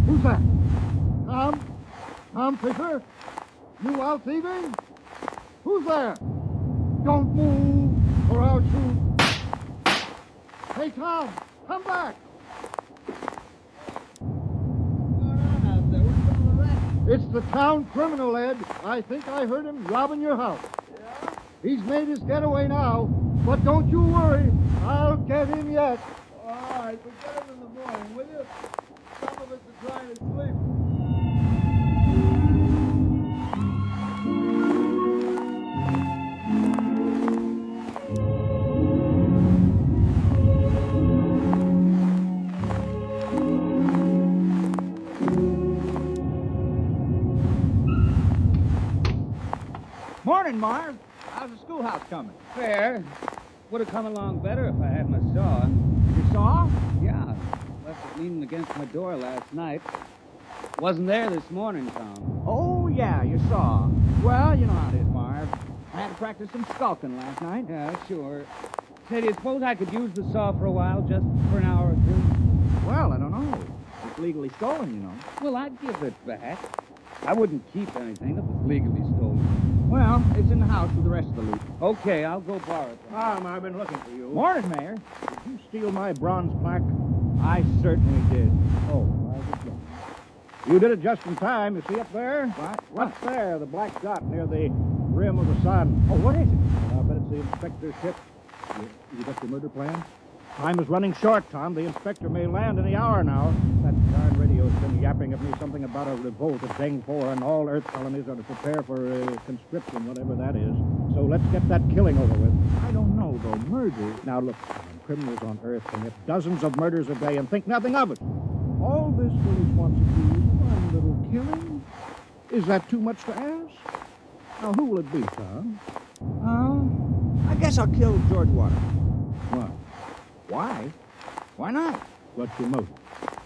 Who's that? Tom? Tom Fisher? You out thieving? Who's there? Don't move, or I'll shoot. Hey, Tom, come back. It's the town criminal, Ed. I think I heard him robbing your house. Yeah? He's made his getaway now, but don't you worry. I'll get him yet. All right, but get him in the morning, will you? Some of us are trying to sleep. Morning, Marv. How's the schoolhouse coming? Fair. Would have come along better if I had my saw. Your saw? Yeah. Left it leaning against my door last night. Wasn't there this morning, Tom. Oh, yeah, your saw. Well, you know how it is, Marv. I had to practice some skulking last night. Yeah, sure. Say, do you suppose I could use the saw for a while, just for an hour or two? Well, I don't know. It's legally stolen, you know. Well, I'd give it back. I wouldn't keep anything that was legally stolen. Well, it's in the house with the rest of the loot. Okay, I'll go borrow it. Tom, I've been looking for you. Morning, Mayor. Did you steal my bronze plaque? I certainly did. Oh, I was wrong. You did it just in time. You see up there? What? Up there, the black dot near the rim of the sun. Oh, what is it? I bet it's the inspector's ship. You got your murder plan? Time is running short, Tom. The inspector may land any hour now. That darn radio's been yapping at me something about a revolt at Deng-4, and all Earth colonies are to prepare for conscription, whatever that is. So let's get that killing over with. I don't know, though. Murder? Now, look, Tom, criminals on Earth commit dozens of murders a day and think nothing of it. All this village wants to do is one little killing. Is that too much to ask? Now, who will it be, Tom? I guess I'll kill George Water. Why? Why? Why not? What's your motive?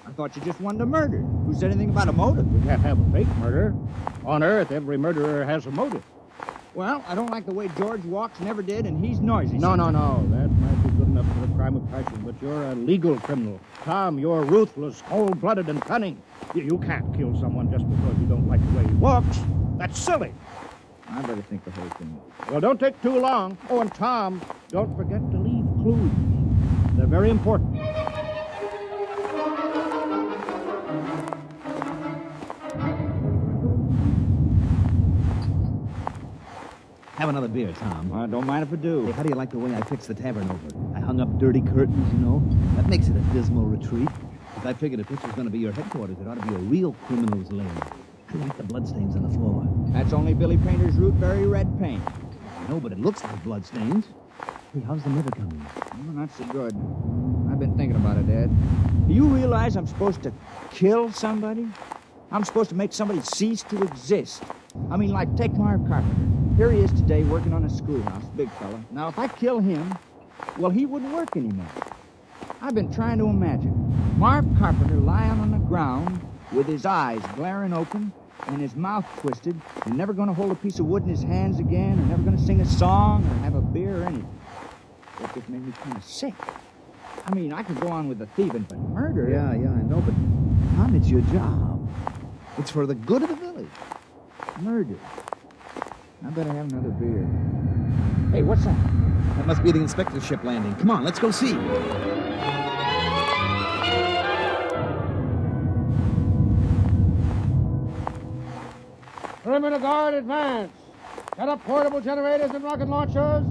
I thought you just wanted a murder. Who said anything about a motive? We can't have a fake murder. On Earth, every murderer has a motive. Well, I don't like the way George walks, never did, and he's noisy. No. That might be good enough for the crime of passion, but you're a legal criminal. Tom, you're ruthless, cold-blooded, and cunning. You can't kill someone just because you don't like the way he walks. That's silly. I better think the whole thing. Well, don't take too long. Oh, and Tom, don't forget to leave clues. They're very important. Have another beer, Tom. I don't mind if I do. Hey, how do you like the way I fixed the tavern over? I hung up dirty curtains, you know. That makes it a dismal retreat. If I figured if this was going to be your headquarters, it ought to be a real criminal's lair. I like the bloodstains on the floor. That's only Billy Painter's root-berry red paint. No, but it looks like bloodstains. Hey, how's the liver coming? Well, not so good. I've been thinking about it, Ed. Do you realize I'm supposed to kill somebody? I'm supposed to make somebody cease to exist. I mean, like, take Marv Carpenter. Here he is today working on a schoolhouse, big fella. Now, if I kill him, well, he wouldn't work anymore. I've been trying to imagine Marv Carpenter lying on the ground with his eyes glaring open and his mouth twisted and never going to hold a piece of wood in his hands again or never going to sing a song or have a beer or anything. That just made me kind of sick. I mean, I could go on with the thieving, but murder... Yeah, I know, but Tom, it's your job. It's for the good of the village. Murder. I better have another beer. Hey, what's that? That must be the inspector's ship landing. Come on, let's go see. Perimeter guard, advance. Set up portable generators and rocket launchers.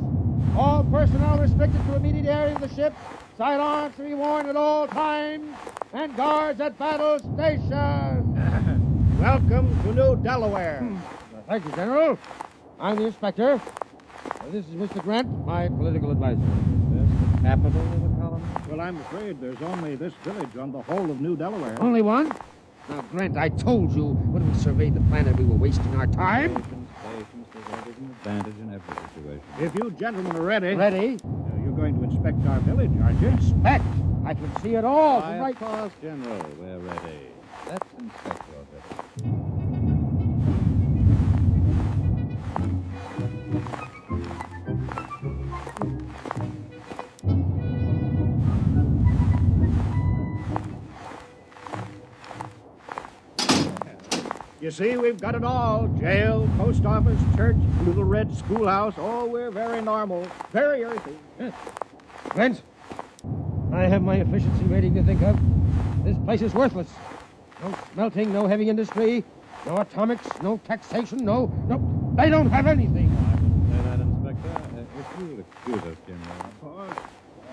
All personnel restricted to immediate area of the ship. Sidearms to be worn at all times. And guards at battle station. Welcome to New Delaware. Thank you, General. I'm the inspector. This is Mr. Grant, my political advisor. Is this the capital of the colony? Well, I'm afraid there's only this village on the whole of New Delaware. Only one? Now, Grant, I told you when we surveyed the planet we were wasting our time. Patience, there's always an advantage in every situation. If you gentlemen are ready... Ready? You're going to inspect our village, aren't you? Inspect? I can see it all. Of course, General, we're ready. Let's inspect your village. You see, we've got it all. Jail, post office, church, little red schoolhouse. Oh, we're very normal. Very earthy. Grant, I have my efficiency rating to think of. This place is worthless. No smelting, no heavy industry, no atomics, no taxation, no... They don't have anything. I wouldn't say that, Inspector. If you'll excuse us, General. Of course.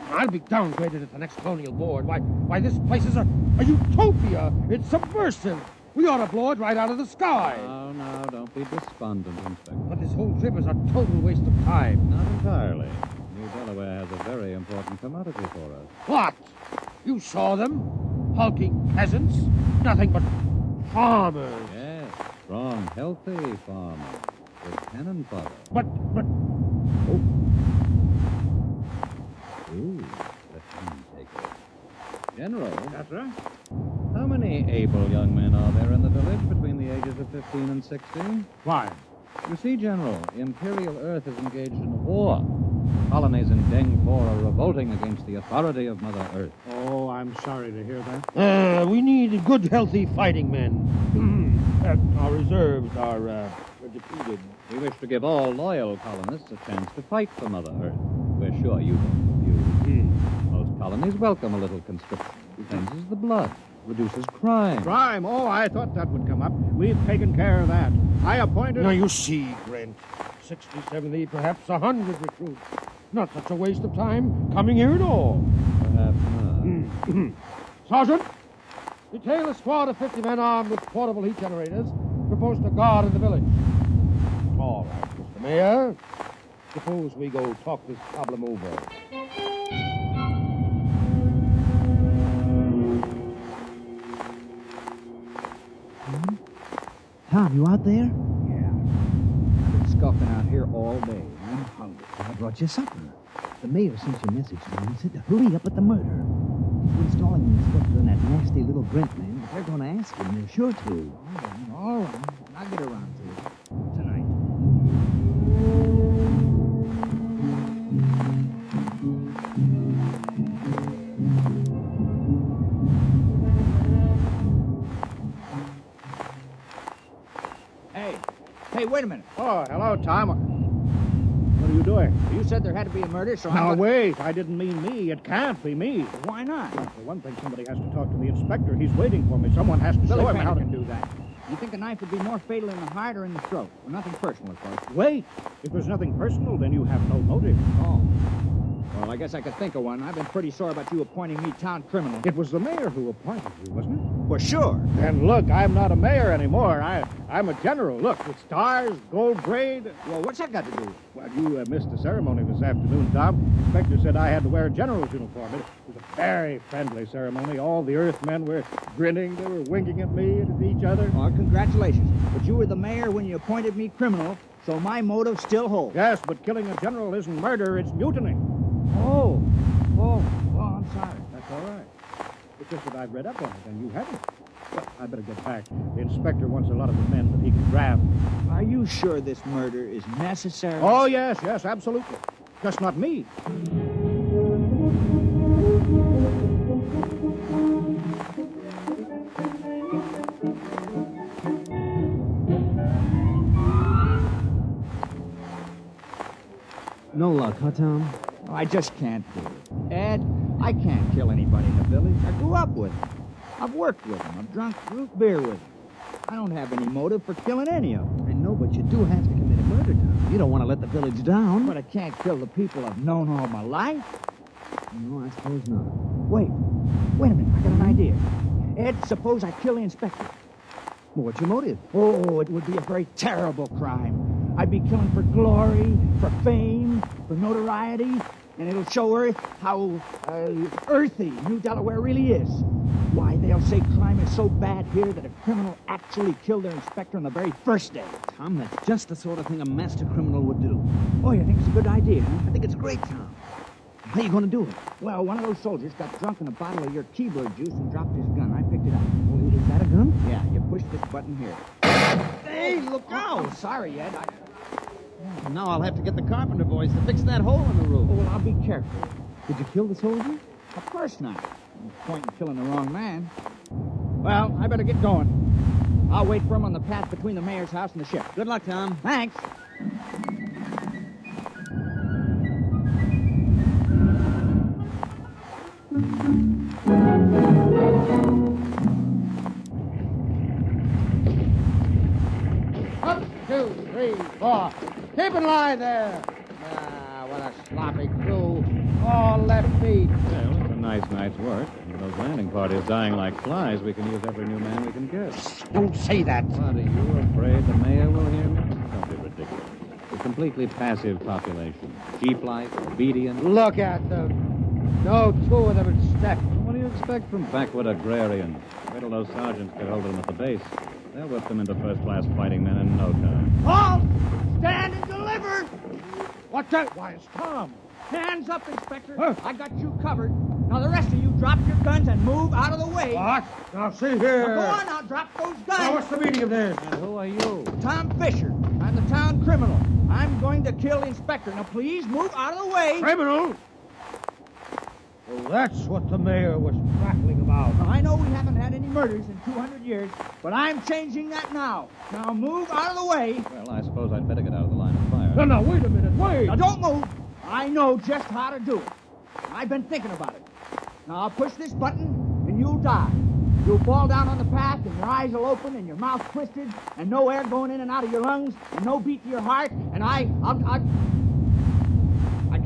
I'll be downgraded at the next colonial board. Why, this place is a utopia. It's subversive. We ought to blow it right out of the sky. No, don't be despondent, Inspector. But this whole trip is a total waste of time. Not entirely. New Delaware has a very important commodity for us. What? You saw them? Hulking peasants? Nothing but farmers. Yes, strong, healthy farmers with cannon fodder. But... Oh. Ooh, let me take it. General. That's right. How many able young men are there in the village between the ages of 15 and 16? Why? You see, General, Imperial Earth is engaged in a war. Colonies in Deng 4 are revolting against the authority of Mother Earth. Oh, I'm sorry to hear that. We need good, healthy fighting men. Our reserves are depleted. We wish to give all loyal colonists a chance to fight for Mother Earth. We're sure you don't refuse. Most colonies welcome a little conscription. Cleanses the blood. Reduces crime. Crime? Oh, I thought that would come up. We've taken care of that. I appointed... Now, you see, Grant, 60, 70, perhaps 100 recruits. Not such a waste of time coming here at all. Perhaps not. Sergeant, detail a squad of 50 men armed with portable heat generators to post a guard in the village. All right, Mr. Mayor. Suppose we go talk this problem over. Tom, you out there? Yeah. I've been scuffing out here all day. I'm hungry. I brought you supper. The mayor sent you a message to me and said to hurry up at the murder. He's installing the inspector and that nasty little Brent man, but they're going to ask him. They're sure to. All right. I'll get around to it tonight. Hey, wait a minute. Oh, hello, Tom. What are you doing? You said there had to be a murder, so Now, wait. I didn't mean me. It can't be me. Why not? Well, for one thing, somebody has to talk to the inspector. He's waiting for me. Someone has to Billy show him how to... can do that. You think a knife would be more fatal in the heart or in the throat? Well, nothing personal, of course. Wait. If there's nothing personal, then you have no motive. Oh. Well, I guess I could think of one. I've been pretty sore about you appointing me town criminal. It was the mayor who appointed you, wasn't it? Well, sure. And look, I'm not a mayor anymore. I'm a general. Look, with stars, gold braid. Well, what's that got to do with it? Well, you missed the ceremony this afternoon, Tom. The inspector said I had to wear a general's uniform. It was a very friendly ceremony. All the Earthmen were grinning. They were winking at me and at each other. Oh, congratulations. But you were the mayor when you appointed me criminal, so my motive still holds. Yes, but killing a general isn't murder. It's mutiny. Oh, I'm sorry. That's all right. It's just that I've read up on it, and you haven't. Well, I better get back. The inspector wants a lot of the men that he can grab. Are you sure this murder is necessary? Oh, yes, absolutely. Just not me. No luck, huh, Tom? I just can't do it. Ed, I can't kill anybody in the village. I grew up with them. I've worked with them. I've drunk root beer with them. I don't have any motive for killing any of them. And But you do have to commit a murder, Tom. You don't want to let the village down. But I can't kill the people I've known all my life. No, I suppose not. Wait a minute, I got an idea. Ed, suppose I kill the inspector. Well, what's your motive? Oh, it would be a very terrible crime. I'd be killing for glory, for fame, for notoriety, and it'll show Earth how earthy New Delaware really is. Why, they'll say crime is so bad here that a criminal actually killed their inspector on the very first day. Tom, that's just the sort of thing a master criminal would do. Oh, you think it's a good idea, huh? I think it's great, Tom. How are you going to do it? Well, one of those soldiers got drunk in a bottle of your keyboard juice and dropped his gun. I picked it up. Oh, is that a gun? Yeah, you push this button here. Hey, look out! Oh, sorry, Ed. Now I'll have to get the carpenter boys to fix that hole in the roof. Oh, well, I'll be careful. Did you kill the soldier? Of course not. No point in killing the wrong man. Well, I better get going. I'll wait for him on the path between the mayor's house and the ship. Good luck, Tom. Thanks. Up, 2, 3, 4. Keep in line there. Ah, what a sloppy crew. All left feet. Well, it's a nice night's work. With those landing parties dying like flies, we can use every new man we can get. Don't say that. What, are you afraid the mayor will hear me? Don't be ridiculous. A completely passive population. Sheep-like, obedient. Look at them. No two of them in step. What do you expect from backwood agrarians? Wait till those sergeants get hold of them at the base. They'll whip them into first-class fighting men in no time. Halt! Stand and deliver! What's that? Why, it's Tom. Hands up, Inspector. Huh? I got you covered. Now, the rest of you drop your guns and move out of the way. What? Now, see here. Now, go on, now, drop those guns. Now, what's the meaning of this? And who are you? Tom Fisher. I'm the town criminal. I'm going to kill the inspector. Now, please move out of the way. Criminal? Well, that's what the mayor was prattling about. Now, I know we haven't had any murders in 200 years, but I'm changing that now. Now, move out of the way. Well, I suppose I'd better get out of the line of fire. No, wait a minute, wait. Now, don't move. I know just how to do it. I've been thinking about it. Now, I'll push this button, and you'll die. You'll fall down on the path, and your eyes will open, and your mouth twisted, and no air going in and out of your lungs, and no beat to your heart, and I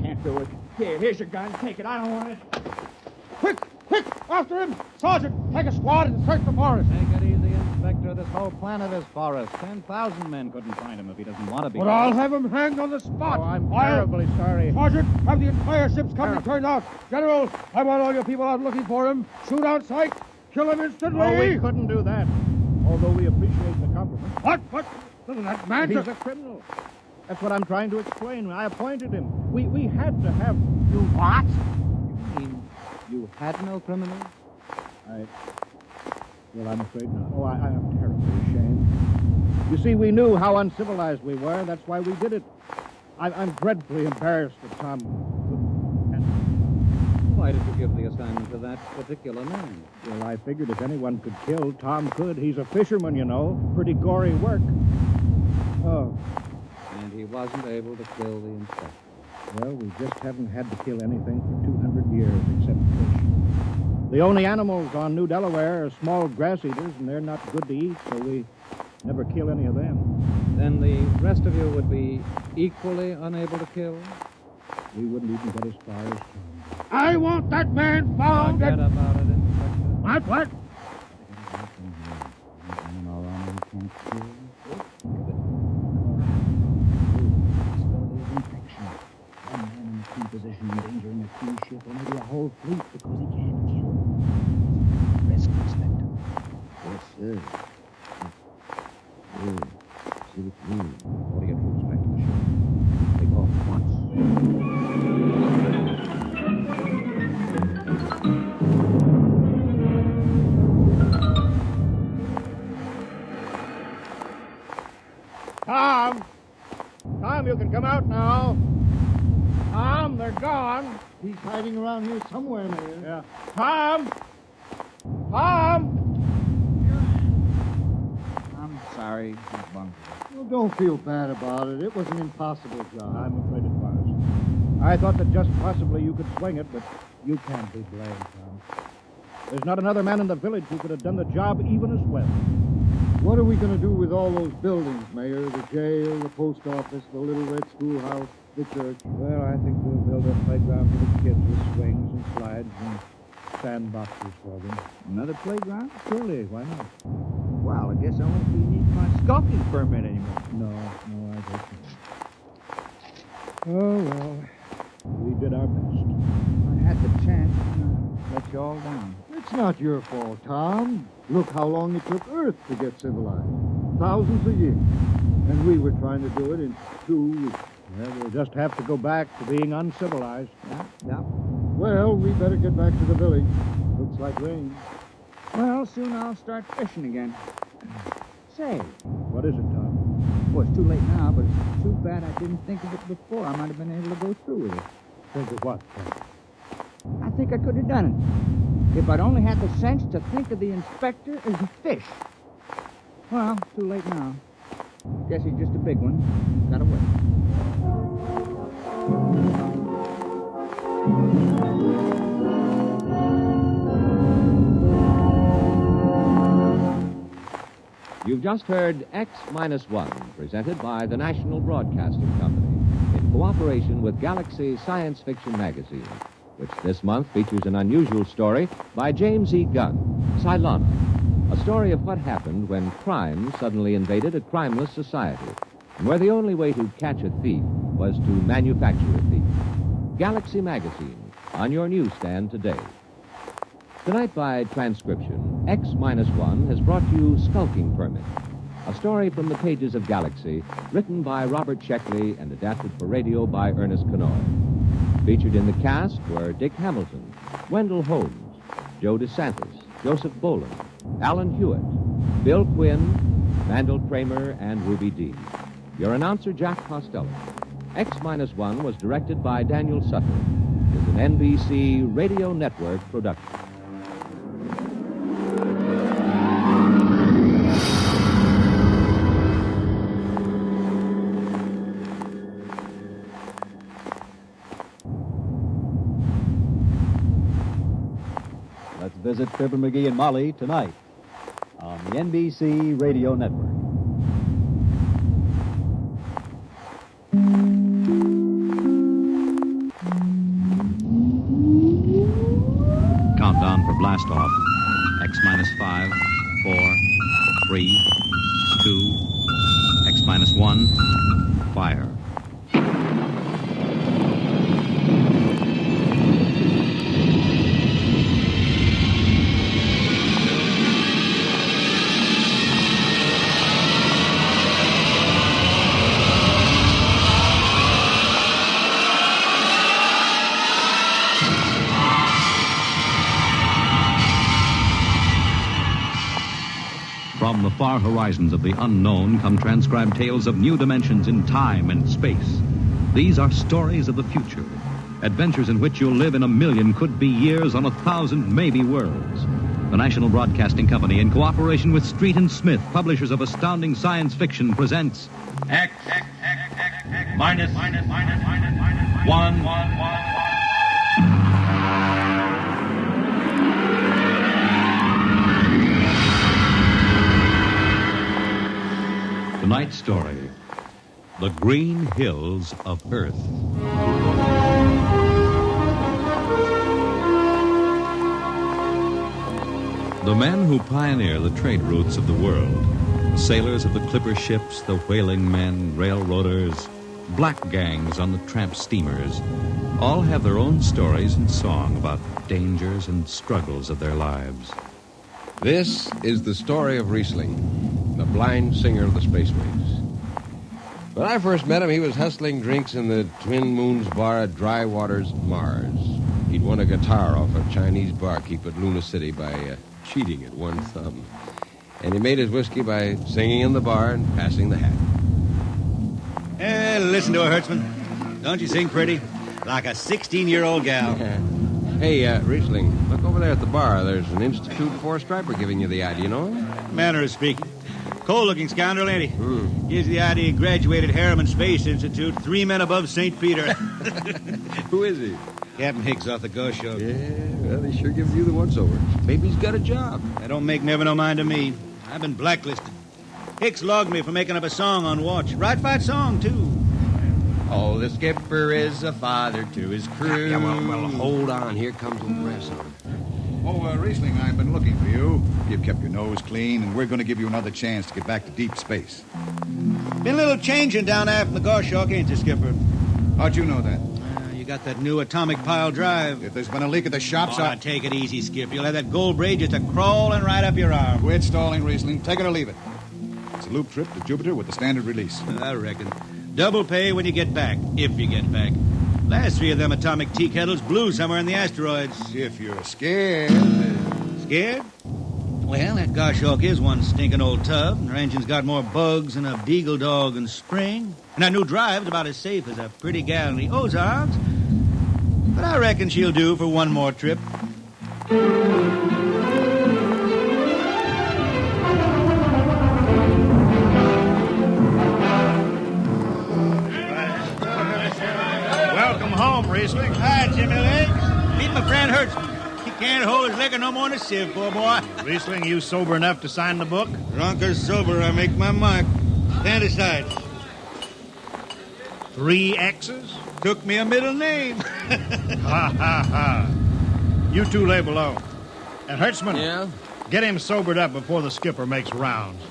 can't do it. Here's your gun. Take it. I don't want it. Quick! After him! Sergeant, take a squad and search the forest. Take it easy, Inspector. This whole planet is forest. 10,000 men couldn't find him if he doesn't want to be. But I'll have him hanged on the spot. Oh, I'm terribly sorry. Sergeant, have the entire ship's company turned out. General, I want all your people out looking for him. Shoot on sight. Kill him instantly. Oh, we couldn't do that. Although we appreciate the compliment. What? That man... He's a criminal. That's what I'm trying to explain. I appointed him. We had to have... You what? You mean you had no criminals? Well, I'm afraid not. Oh, I'm terribly ashamed. You see, we knew how uncivilized we were. That's why we did it. I'm dreadfully embarrassed that Tom... Why did you give the assignment to that particular man? Well, I figured if anyone could kill, Tom could. He's a fisherman, you know. Pretty gory work. Oh. And he wasn't able to kill the inspector. Well, we just haven't had to kill anything for 200 years except fish. The only animals on New Delaware are small grass eaters, and they're not good to eat, so we never kill any of them. Then the rest of you would be equally unable to kill? We wouldn't even get as far as Tom. I want that man found. Forget about it, Inspector. What? Position endangering a cruise ship or maybe a whole fleet because he can't kill. Risk, Inspector. Yes, sir. See what you mean. Order your troops back to the ship. Take off at once. Tom, you can come out now. Tom, they're gone. He's hiding around here somewhere, Mayor. Yeah. Tom! I'm sorry, Miss Bunker. Well, don't feel bad about it. It was an impossible job. I'm afraid it was. I thought that just possibly you could swing it, but you can't be blamed, Tom. There's not another man in the village who could have done the job even as well. What are we going to do with all those buildings, Mayor? The jail, the post office, the little red schoolhouse, the church? Well, I think we'll build a playground for the kids with swings and slides and sandboxes for them. Another playground? Surely, why not? Well, I guess I won't be needing my skulking permit anymore. No, I guess not. Oh, well, we did our best. I had the chance and I let you all down. It's not your fault, Tom. Look how long it took Earth to get civilized. Thousands of years. And we were trying to do it in 2 weeks. Well, we'll just have to go back to being uncivilized. Yeah. Well, we better get back to the village. Looks like rain. Well, soon I'll start fishing again. Say. What is it, Tom? Well, it's too late now, but it's too bad I didn't think of it before. I might have been able to go through with it. Think of what, Tom? I think I could have done it. If I'd only had the sense to think of the inspector as a fish. Well, too late now. Guess he's just a big one. Gotta wait. You've just heard X-1, presented by the National Broadcasting Company, in cooperation with Galaxy Science Fiction Magazine, which this month features an unusual story by James E. Gunn, Cylana, a story of what happened when crime suddenly invaded a crimeless society, and where the only way to catch a thief was to manufacture a thief. Galaxy Magazine, on your newsstand today. Tonight, by transcription, X-1 has brought you Skulking Permit, a story from the pages of Galaxy, written by Robert Sheckley and adapted for radio by Ernest Kenoy. Featured in the cast were Dick Hamilton, Wendell Holmes, Joe DeSantis, Joseph Boland, Alan Hewitt, Bill Quinn, Mandel Kramer, and Ruby Dee. Your announcer, Jack Costello. X-1 was directed by Daniel Sutter. It is an NBC Radio Network production. Let's visit Fibber McGee and Molly tonight on the NBC Radio Network. Countdown for blast off. X-5, 4, 3, 2, X-1, fire. From the far horizons of the unknown come transcribed tales of new dimensions in time and space. These are stories of the future, adventures in which you'll live in 1,000,000 could-be years on 1,000 maybe worlds. The National Broadcasting Company, in cooperation with Street and Smith, publishers of astounding science fiction, presents X, minus, one. Tonight's story, The Green Hills of Earth. The men who pioneer the trade routes of the world, the sailors of the clipper ships, the whaling men, railroaders, black gangs on the tramp steamers, all have their own stories and song about dangers and struggles of their lives. This is the story of Riesling, the blind singer of the spaceways. When I first met him, he was hustling drinks in the Twin Moons bar at Dry Waters, Mars. He'd won a guitar off a Chinese barkeep at Luna City by cheating at one thumb. And he made his whiskey by singing in the bar and passing the hat. Listen to her, Hertzman. Don't you sing pretty? Like a 16-year-old gal. Hey, Riesling, look over there at the bar. There's an Institute 4 striper giving you the eye. Do you know him? Manner of speaking. Cold-looking scoundrel, ain't he? Gives the idea he graduated Harriman Space Institute 3 men above St. Peter. Who is he? Captain Higgs off the Ghost Show. Yeah, well, he sure gives you the once-over. Maybe he's got a job. That don't make never no mind to me. I've been blacklisted. Hicks logged me for making up a song on watch. Right fight song, too. Oh, the skipper is a father to his crew. Yeah, well, hold on. Here comes old Grasshopper. Oh, Riesling, I've been looking for you. You've kept your nose clean, and we're going to give you another chance to get back to deep space. Been a little changing down aft in the Goshawk, ain't you, Skipper? How'd you know that? You got that new atomic pile drive. If there's been a leak at the shops, Now, take it easy, Skip. You'll have that gold braid just a-crawling right up your arm. Quit stalling, Riesling. Take it or leave it. It's a loop trip to Jupiter with the standard release. I reckon. Double pay when you get back, if you get back. Last 3 of them atomic tea kettles blew somewhere in the asteroids. If you're scared. Scared? Well, that Goshawk is one stinking old tub, and her engine's got more bugs than a beagle dog in spring. And that new drive's about as safe as a pretty gal in the Ozarks. But I reckon she'll do for one more trip. Welcome home, Riesling. Hi, Jimmy Legs. Meet my friend Hertzman. He can't hold his liquor no more than a sieve, poor boy. Riesling, you sober enough to sign the book? Drunk or sober, I make my mark. Stand aside. 3 X's? Took me a middle name. Ha, ha, ha. You two lay below. And Hertzman, Yeah? get him sobered up before the skipper makes rounds.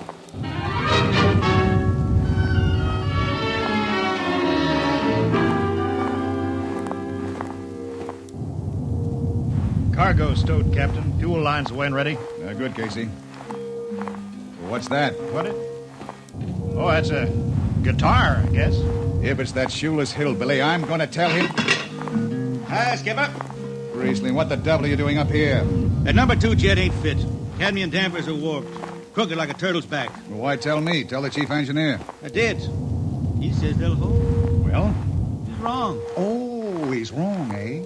Cargo stowed, Captain. Fuel lines away and ready. Good, Casey. What's that? What it? Oh, that's a guitar, I guess. If it's that shoeless hillbilly, I'm going to tell him... Hi, Skipper. Riesling, what the devil are you doing up here? That number 2 jet ain't fit. Cadmium dampers are warped. Crooked like a turtle's back. Well, why tell me? Tell the chief engineer. I did. He says they'll hold. Well? He's wrong. Oh, he's wrong, eh?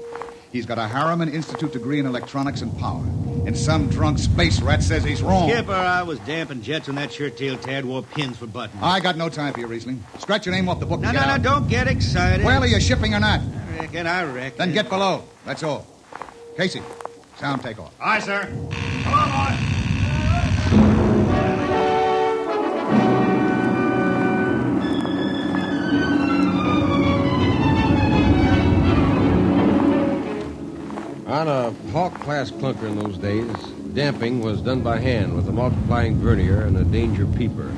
He's got a Harriman Institute degree in electronics and power. And some drunk space rat says he's wrong. Skipper, I was damping jets when that shirt-tailed tad wore pins for buttons. I got no time for you, Riesling. Scratch your name off the book. No, don't get excited. Well, are you shipping or not? I reckon. Then get below. That's all. Casey, sound takeoff. Aye, sir. Come on, boy. On a Hawk-class clunker in those days, damping was done by hand with a multiplying vernier and a danger peeper.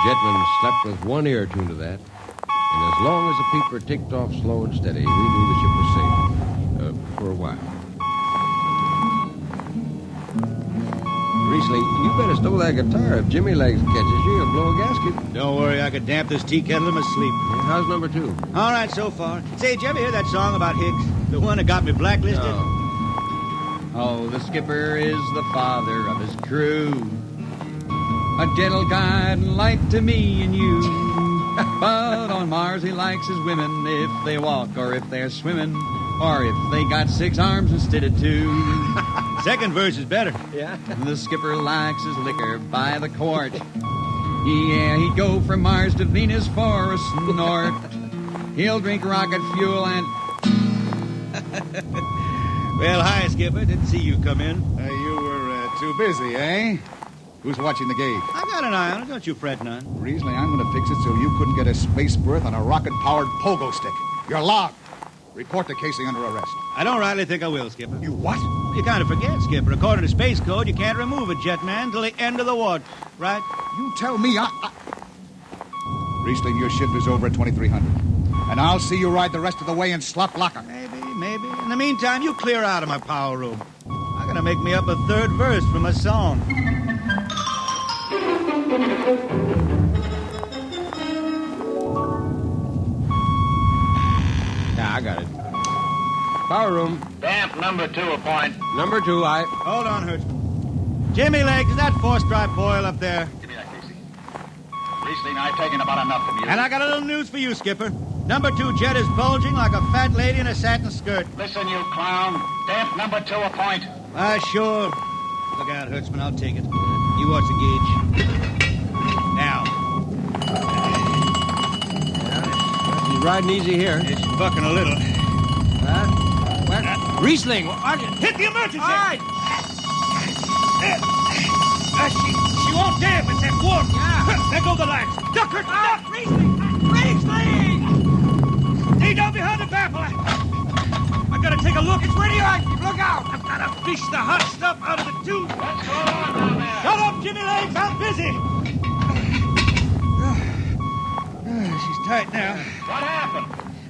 Jetmen slept with one ear tuned to that, and as long as the peeper ticked off slow and steady, we knew the ship was safe. For a while. Riesling, you better stow that guitar. If Jimmy Legs catches you, he'll blow a gasket. Don't worry, I could damp this tea kettle in my sleep. How's number 2? All right, so far. Say, did you ever hear that song about Hicks? The one that got me blacklisted? Oh, the skipper is the father of his crew. A gentle guide and light to me and you. But on Mars he likes his women if they walk or if they're swimming. Or if they got 6 arms instead of 2. Second verse is better. Yeah. The skipper likes his liquor by the quart. Yeah, he'd go from Mars to Venus for a snort. He'll drink rocket fuel and... Well, hi, Skipper. Didn't see you come in. You were too busy, eh? Who's watching the gauge? I got an eye on it. Don't you fret none. Riesling, I'm going to fix it so you couldn't get a space berth on a rocket-powered pogo stick. You're logged. Report to Casey under arrest. I don't rightly think I will, Skipper. You what? You kind of forget, Skipper. According to Space Code, you can't remove a jet man till the end of the watch, right? You tell me Riesling, your shift is over at 2300. And I'll see you ride the rest of the way in slop locker. Maybe. In the meantime, you clear out of my power room. I'm going to make me up a 3rd verse from a song. Yeah, I got it. Power room. Damp number 2 a point. Number 2, I... Hold on, Hertzman. Jimmy Legs, is that 4-stripe foil up there? Give me that, Casey. Riesling, I've taken about enough from you. And I got a little news for you, Skipper. Number 2 jet is bulging like a fat lady in a satin skirt. Listen, you clown. Damp number 2 a point. Sure. Look out, Hertzman. I'll take it. You watch the gauge. Now. He's riding easy here. It's bucking a little. Riesling, hit the emergency! All right. She won't dare miss that warp. Yeah. There go the lights. Duck her, duck! Riesling! Stay down behind the baffle. I gotta take a look. It's radioactive. Look out! I've gotta fish the hot stuff out of the tube. What's going on down there? Shut up, Jimmy Legs. I'm busy. She's tight now. What happened?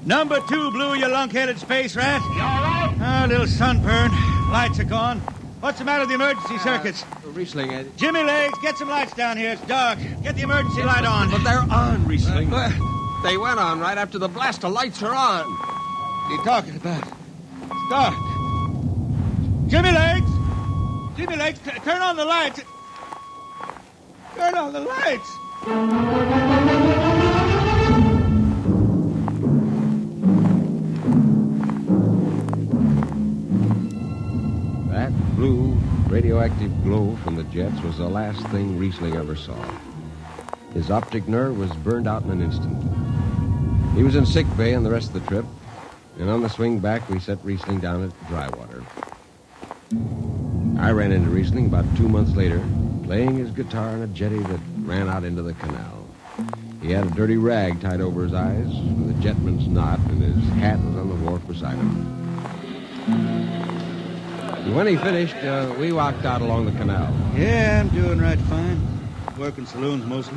Number 2 blew, you lunk-headed space rat. You all right? A little sunburn. Lights are gone. What's the matter with the emergency circuits? Riesling, Jimmy Legs, get some lights down here. It's dark. Get the emergency light on. But they're on, Riesling. They went on right after the blast. The lights are on. What are you talking about? It's dark. Jimmy Legs! Jimmy Legs, turn on the lights. Turn on the lights. That blue, radioactive glow from the jets was the last thing Riesling ever saw. His optic nerve was burned out in an instant. He was in sick bay on the rest of the trip, and on the swing back, we set Riesling down at Drywater. I ran into Riesling about 2 months later, playing his guitar on a jetty that ran out into the canal. He had a dirty rag tied over his eyes with a jetman's knot, and his hat was on the wharf beside him. And when he finished, we walked out along the canal. Yeah, I'm doing right fine. Working saloons mostly.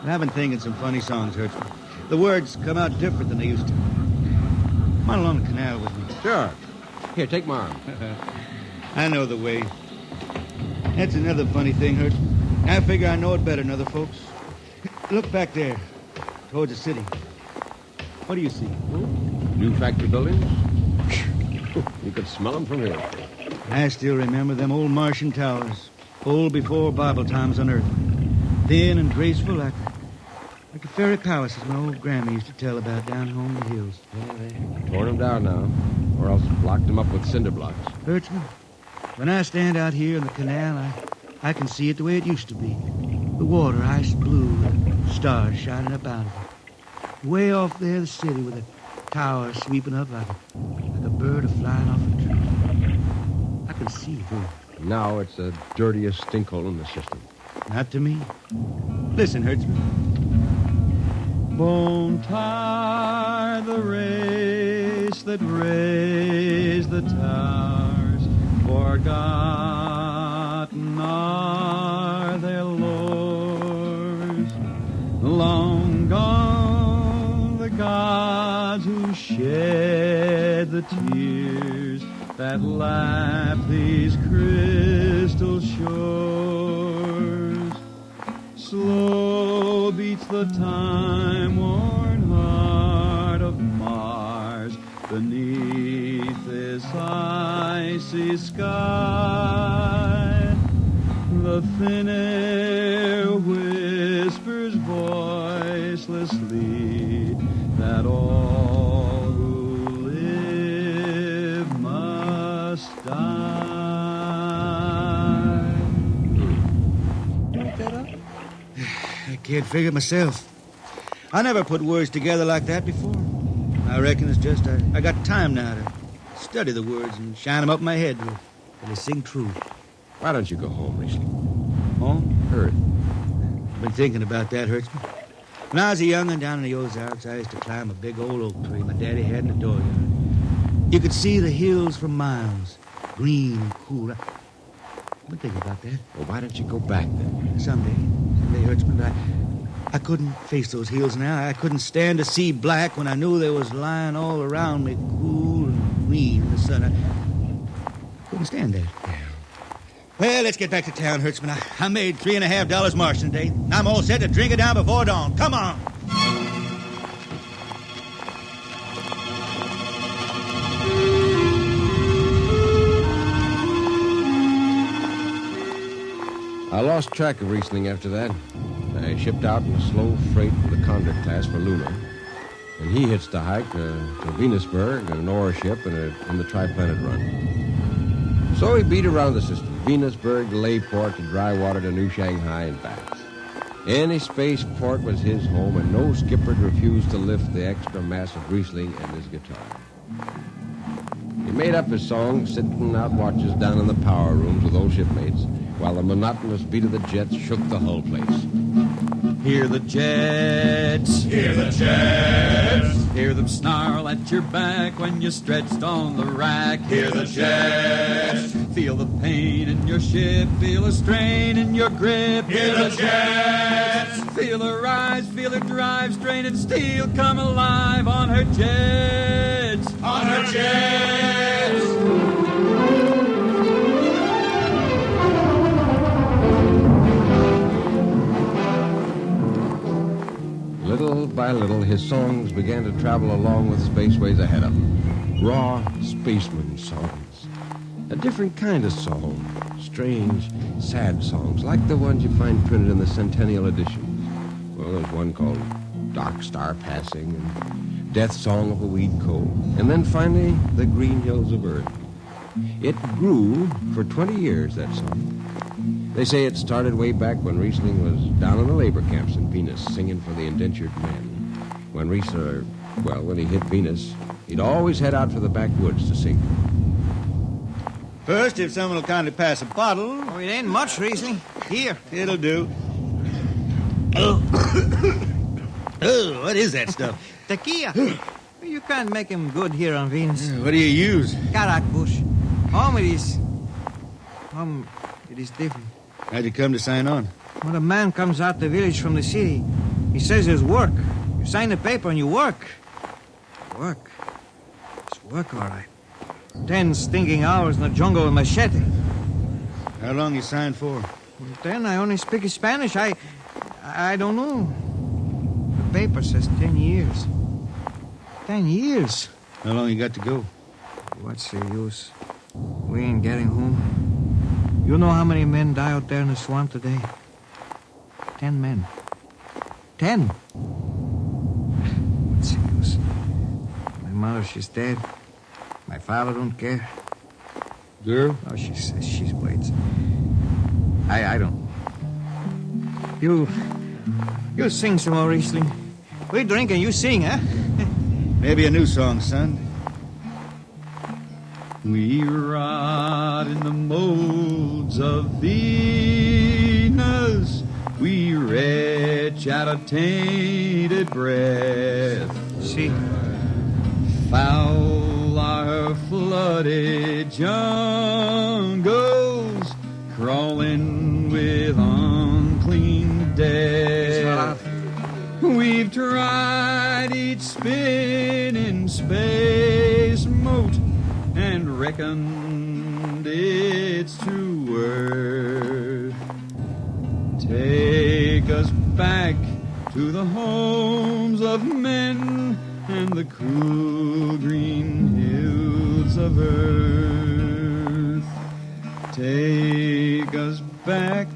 But I've been thinking some funny songs, Hertzman. The words come out different than they used to. Come on along the canal with me. Sure. Here, take my arm. I know the way. That's another funny thing, Hertzman. I figure I know it better than other folks. Look back there, towards the city. What do you see? New factory buildings? You could smell them from here. I still remember them old Martian towers, old before Bible times on Earth. Thin and graceful like the fairy palaces my old grandma used to tell about down home in the hills. Yeah, they torn them down now, or else blocked them up with cinder blocks. Hertzman, when I stand out here in the canal, I can see it the way it used to be. The water ice blue and stars shining up out of it. Way off there, the city with a tower sweeping up like a bird flying off a tree. I can see it. Now it's the dirtiest stinkhole in the system. Not to me. Listen, Hertzman. Won't tire the race that raised the towers, forgotten are their lores. Long gone the gods who shed the tears that lap these crystal shores. Slow beats the time-worn heart of Mars beneath this icy sky. The thin air whispers voicelessly that all who live must die. Pick that up? I can't figure it myself. I never put words together like that before. I reckon it's just I got time now to study the words and shine them up in my head till they sing true. Why don't you go home, Riesling? Home? Earth. I've been thinking about that, Hertzman. When I was a young'un down in the Ozarks, I used to climb a big old oak tree my daddy had in the dooryard. You could see the hills for miles, green and cool. I've been thinking about that. Well, why don't you go back then? Someday, Hertzman, but I couldn't face those hills now. I couldn't stand to see black when I knew there was lying all around me, cool and green in the sun. I couldn't stand that. Well, let's get back to town, Hertzman. I made $3.50 Martian today. I'm all set to drink it down before dawn. Come on. I lost track of Riesling after that. I shipped out in a slow freight for the convict class for Luna. And he hitched a hike to Venusberg in an ore ship in the Triplanet run. So he beat around the system. Venusberg to Layport to Drywater to New Shanghai and back. Any spaceport was his home, and no skipper refused to lift the extra mass of Riesling and his guitar. He made up his song sitting out watches down in the power rooms with old shipmates, while the monotonous beat of the jets shook the whole place. Hear the jets. Hear the jets. Hear them snarl at your back when you're stretched on the rack. Hear the jets. Feel the pain in your ship. Feel the strain in your grip. Hear the jets. Feel her rise. Feel her drive. Straining steel come alive on her jets. On her jets. Little by little, his songs began to travel along with spaceways ahead of him. Raw spaceman songs. A different kind of song. Strange, sad songs, like the ones you find printed in the Centennial editions. Well, there's one called Dark Star Passing and Death Song of a Weed Coal. And then finally, The Green Hills of Earth. It grew for 20 years, that song. They say it started way back when Riesling was down in the labor camps in Venus singing for the indentured men. When when he hit Venus, he'd always head out for the backwoods to sing. First, if someone will kindly pass a bottle. Oh, it ain't much, Riesling. Here. It'll do. Oh. Oh, what is that stuff? Tequila. You can't make him good here on Venus. What do you use? Karak bush. It is different. How'd you come to sign on? When a man comes out the village from the city, he says there's work. You sign the paper and you work. Work. It's work, all right. 10 stinking hours in the jungle with machete. How long you signed for? Then I only speak Spanish. I don't know. The paper says 10 years. 10 years. How long you got to go? What's the use? We ain't getting home. You know how many men die out there in the swamp today? 10 men. 10. What's the use? My mother, she's dead. My father don't care. Girl? Oh, she says she waits. I don't. You sing some more, Riesling. We drink and you sing, huh? Maybe a new song, son. We rot in the molds of Venus. We retch out a tainted breath. See? Foul are flooded jungles, crawling with unclean death. We've tried each spinning space moat and reckoned its true worth. Take us back to the homes of men and the cool green hills of earth. Take us back.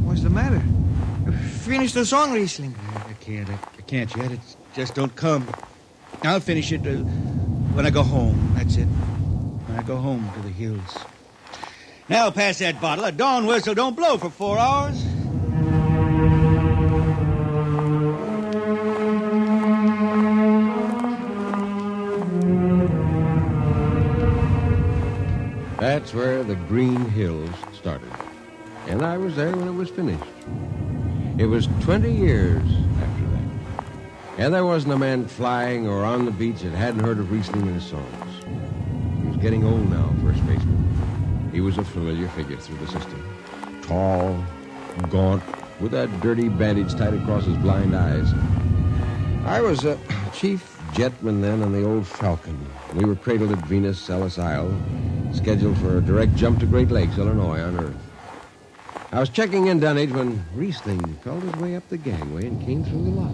What's the matter? Finish the song, Riesling. I can't yet. It just don't come. I'll finish it when I go home. That's it. When I go home to the hills. Now pass that bottle. A dawn whistle don't blow for 4 hours. That's where the Green Hills started. And I was there when it was finished. It was 20 years after that. And there wasn't a man flying or on the beach that hadn't heard of Riesling and his songs. He was getting old now for a spaceman. He was a familiar figure through the system. Tall, gaunt, with that dirty bandage tied across his blind eyes. I was a chief jetman then on the old Falcon. We were cradled at Venus, Ellis Isle, scheduled for a direct jump to Great Lakes, Illinois, on Earth. I was checking in Dunwich when Riesling felt his way up the gangway and came through the lock.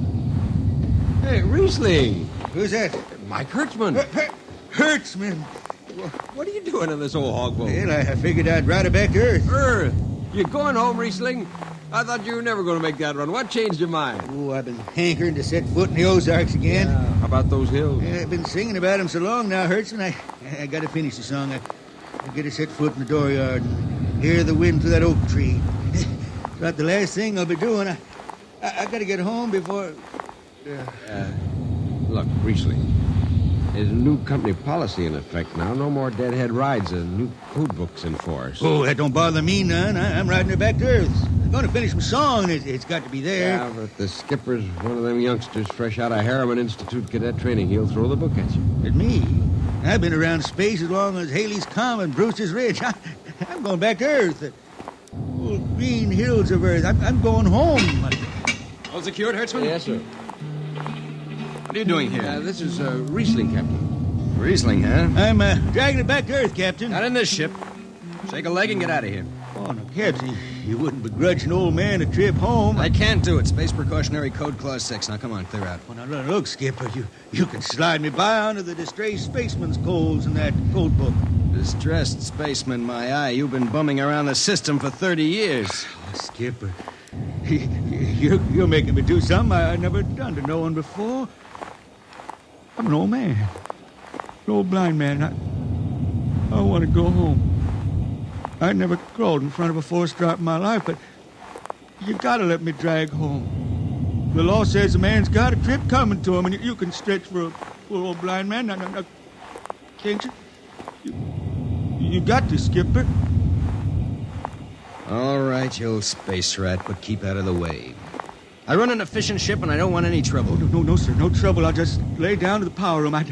Hey, Riesling! Who's that? Mike Hertzman. Hertzman? What are you doing in this old hog boat? Well, I figured I'd ride it back to Earth. Earth? You going home, Riesling? I thought you were never going to make that run. What changed your mind? Oh, I've been hankering to set foot in the Ozarks again. Yeah. How about those hills? Yeah, I've been singing about them so long now, Hertzman. I got to finish the song. I got to set foot in the dooryard and hear the wind through that oak tree. It's about the last thing I'll be doing. I got to get home before... Look, Riesling, There's a new company policy in effect now. No more deadhead rides. A new code book's in force. Oh, that don't bother me none. I'm riding her back to Earth. I'm going to finish my song, and it's got to be there. Yeah, but the skipper's one of them youngsters fresh out of Harriman Institute cadet training. He'll throw the book at you. At me? I've been around space as long as Haley's Common, Brewster's Ridge. I'm going back to Earth. The green hills of Earth. I'm going home. All secured, Hertzman? Yes, sir. What are you doing here? This is Riesling, Captain. Riesling, huh? I'm dragging it back to Earth, Captain. Not in this ship. Shake a leg and get out of here. Oh, no, Captain, you wouldn't begrudge an old man a trip home. I can't do it. Space Precautionary Code Clause 6. Now, come on, clear out. Well, now, look, Skipper, you can slide me by onto the distressed spaceman's coals in that code book. Distressed spaceman, my eye. You've been bumming around the system for 30 years. Oh, Skipper, you're making me do something I never done to no one before. I'm an old man. An old blind man. I want to go home. I never crawled in front of a force drop in my life, but you gotta let me drag home. The law says a man's got a trip coming to him, and you can stretch for a poor old blind man. Now, can't you? You got to, Skipper. All right, you old space rat, but keep out of the way. I run an efficient ship, and I don't want any trouble. Oh, no, sir, no trouble. I'll just lay down to the power room. I'd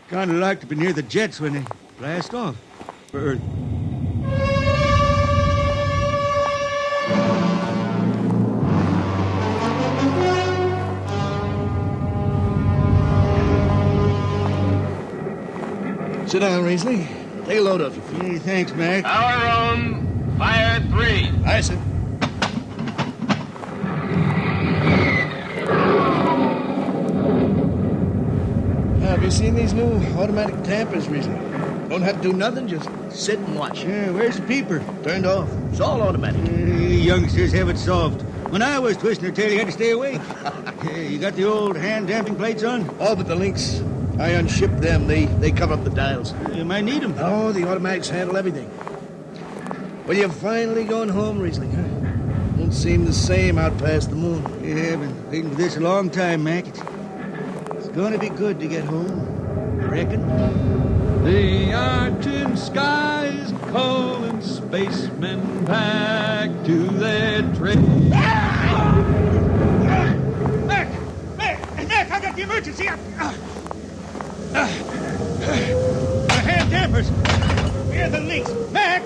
kind of like to be near the jets when they blast off for Earth. Sit down, Riesling. Take a load of you. Hey, thanks, Mac. Power room, fire 3. Aye, sir. Have you seen these new automatic tampers, Riesling? Don't have to do nothing, just sit and watch. Yeah, where's the peeper? Turned off. It's all automatic. Youngsters have it soft. When I was twisting her tail, you had to stay awake. You got the old hand damping plates on? All but the links. I unshipped them. They cover up the dials. You might need them. Oh, the automatics handle everything. Well, you're finally going home, Riesling, huh? Won't seem the same out past the moon. Yeah, been waiting for this a long time, Mac. It's going to be good to get home. I reckon. The argent skies calling spacemen back to their trade. Mac, I got the emergency. The hand dampers. Where are the links? Mac,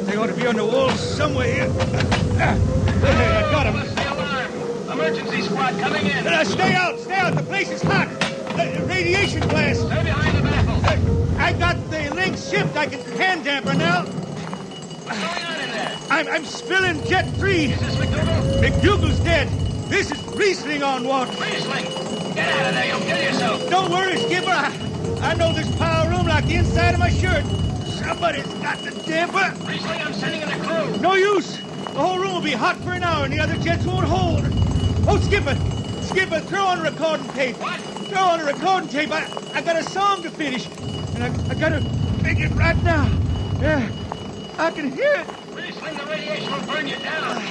they ought to be on the walls somewhere here. I got them. What's the alarm? Emergency squad coming in. Stay out. The place is hot. Radiation blast. Stay behind the baffle. I got the links shipped. I can hand damper now. What's going on in there? I'm spilling Jet 3. Is this McDougal? McDougal's dead. This is Riesling on watch. Riesling? Get out of there. You'll kill yourself. Don't worry, Skipper. I know this power room like the inside of my shirt. Somebody's got the damper. Riesling, I'm sending in a crew. No use. The whole room will be hot for an hour and the other jets won't hold. Oh, Skipper, throw on recording tape. What? Throw on a recording tape. I got a song to finish. And I gotta make it right now. Yeah, I can hear it. Riesling, the radiation will burn you down.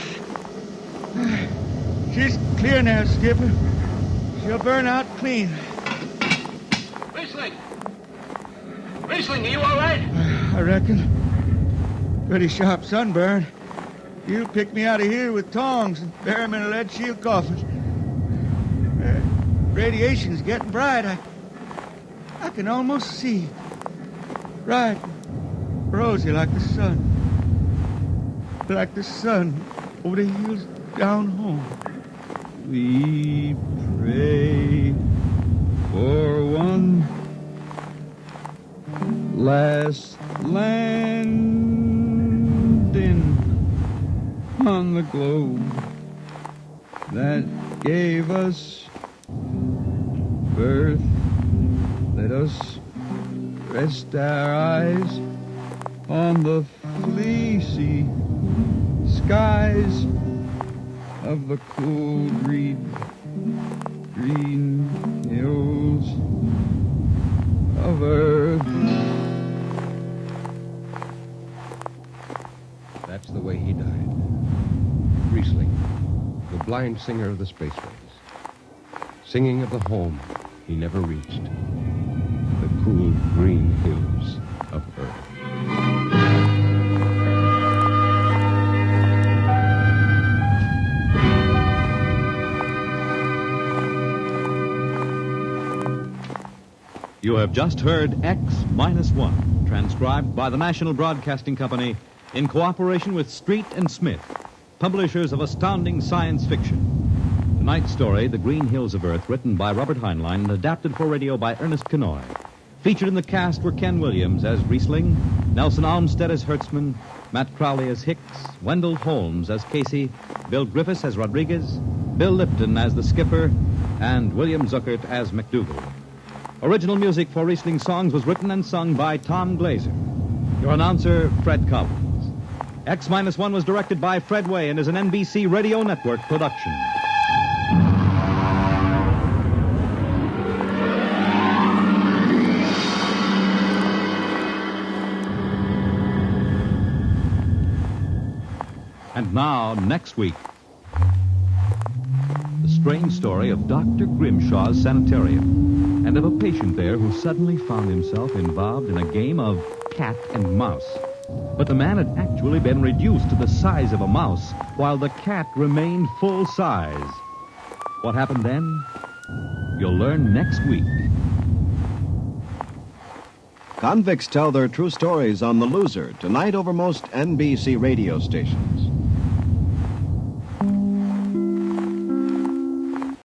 She's clear now, Skipper. She'll burn out clean. Riesling, are you all right? I reckon. Pretty sharp sunburn. You pick me out of here with tongs and bury me in a lead shield coffin. Radiation's getting bright. I can almost see. Bright, rosy like the sun. Like the sun over the hills down home. We pray for one last landing on the globe that gave us birth. Let us rest our eyes on the fleecy skies of the cool green hills of Earth. That's the way he died. Riesling, the blind singer of the spaceways. singing of the home he never reached, the cool green hills of Earth. You have just heard X-1, transcribed by the National Broadcasting Company in cooperation with Street and Smith, publishers of astounding science fiction. Tonight's story, The Green Hills of Earth, written by Robert Heinlein and adapted for radio by Ernest Kenoy. Featured in the cast were Ken Williams as Riesling, Nelson Almstead as Hertzman, Matt Crowley as Hicks, Wendell Holmes as Casey, Bill Griffiths as Rodriguez, Bill Lipton as the skipper, and William Zuckert as McDougal. Original music for Riesling songs was written and sung by Tom Glazer. Your announcer, Fred Collins. X-1 was directed by Fred Way and is an NBC Radio Network production. And now, next week, the strange story of Dr. Grimshaw's sanitarium and of a patient there who suddenly found himself involved in a game of cat and mouse. But the man had actually been reduced to the size of a mouse, while the cat remained full size. What happened then? You'll learn next week. Convicts tell their true stories on The Loser, tonight over most NBC radio stations.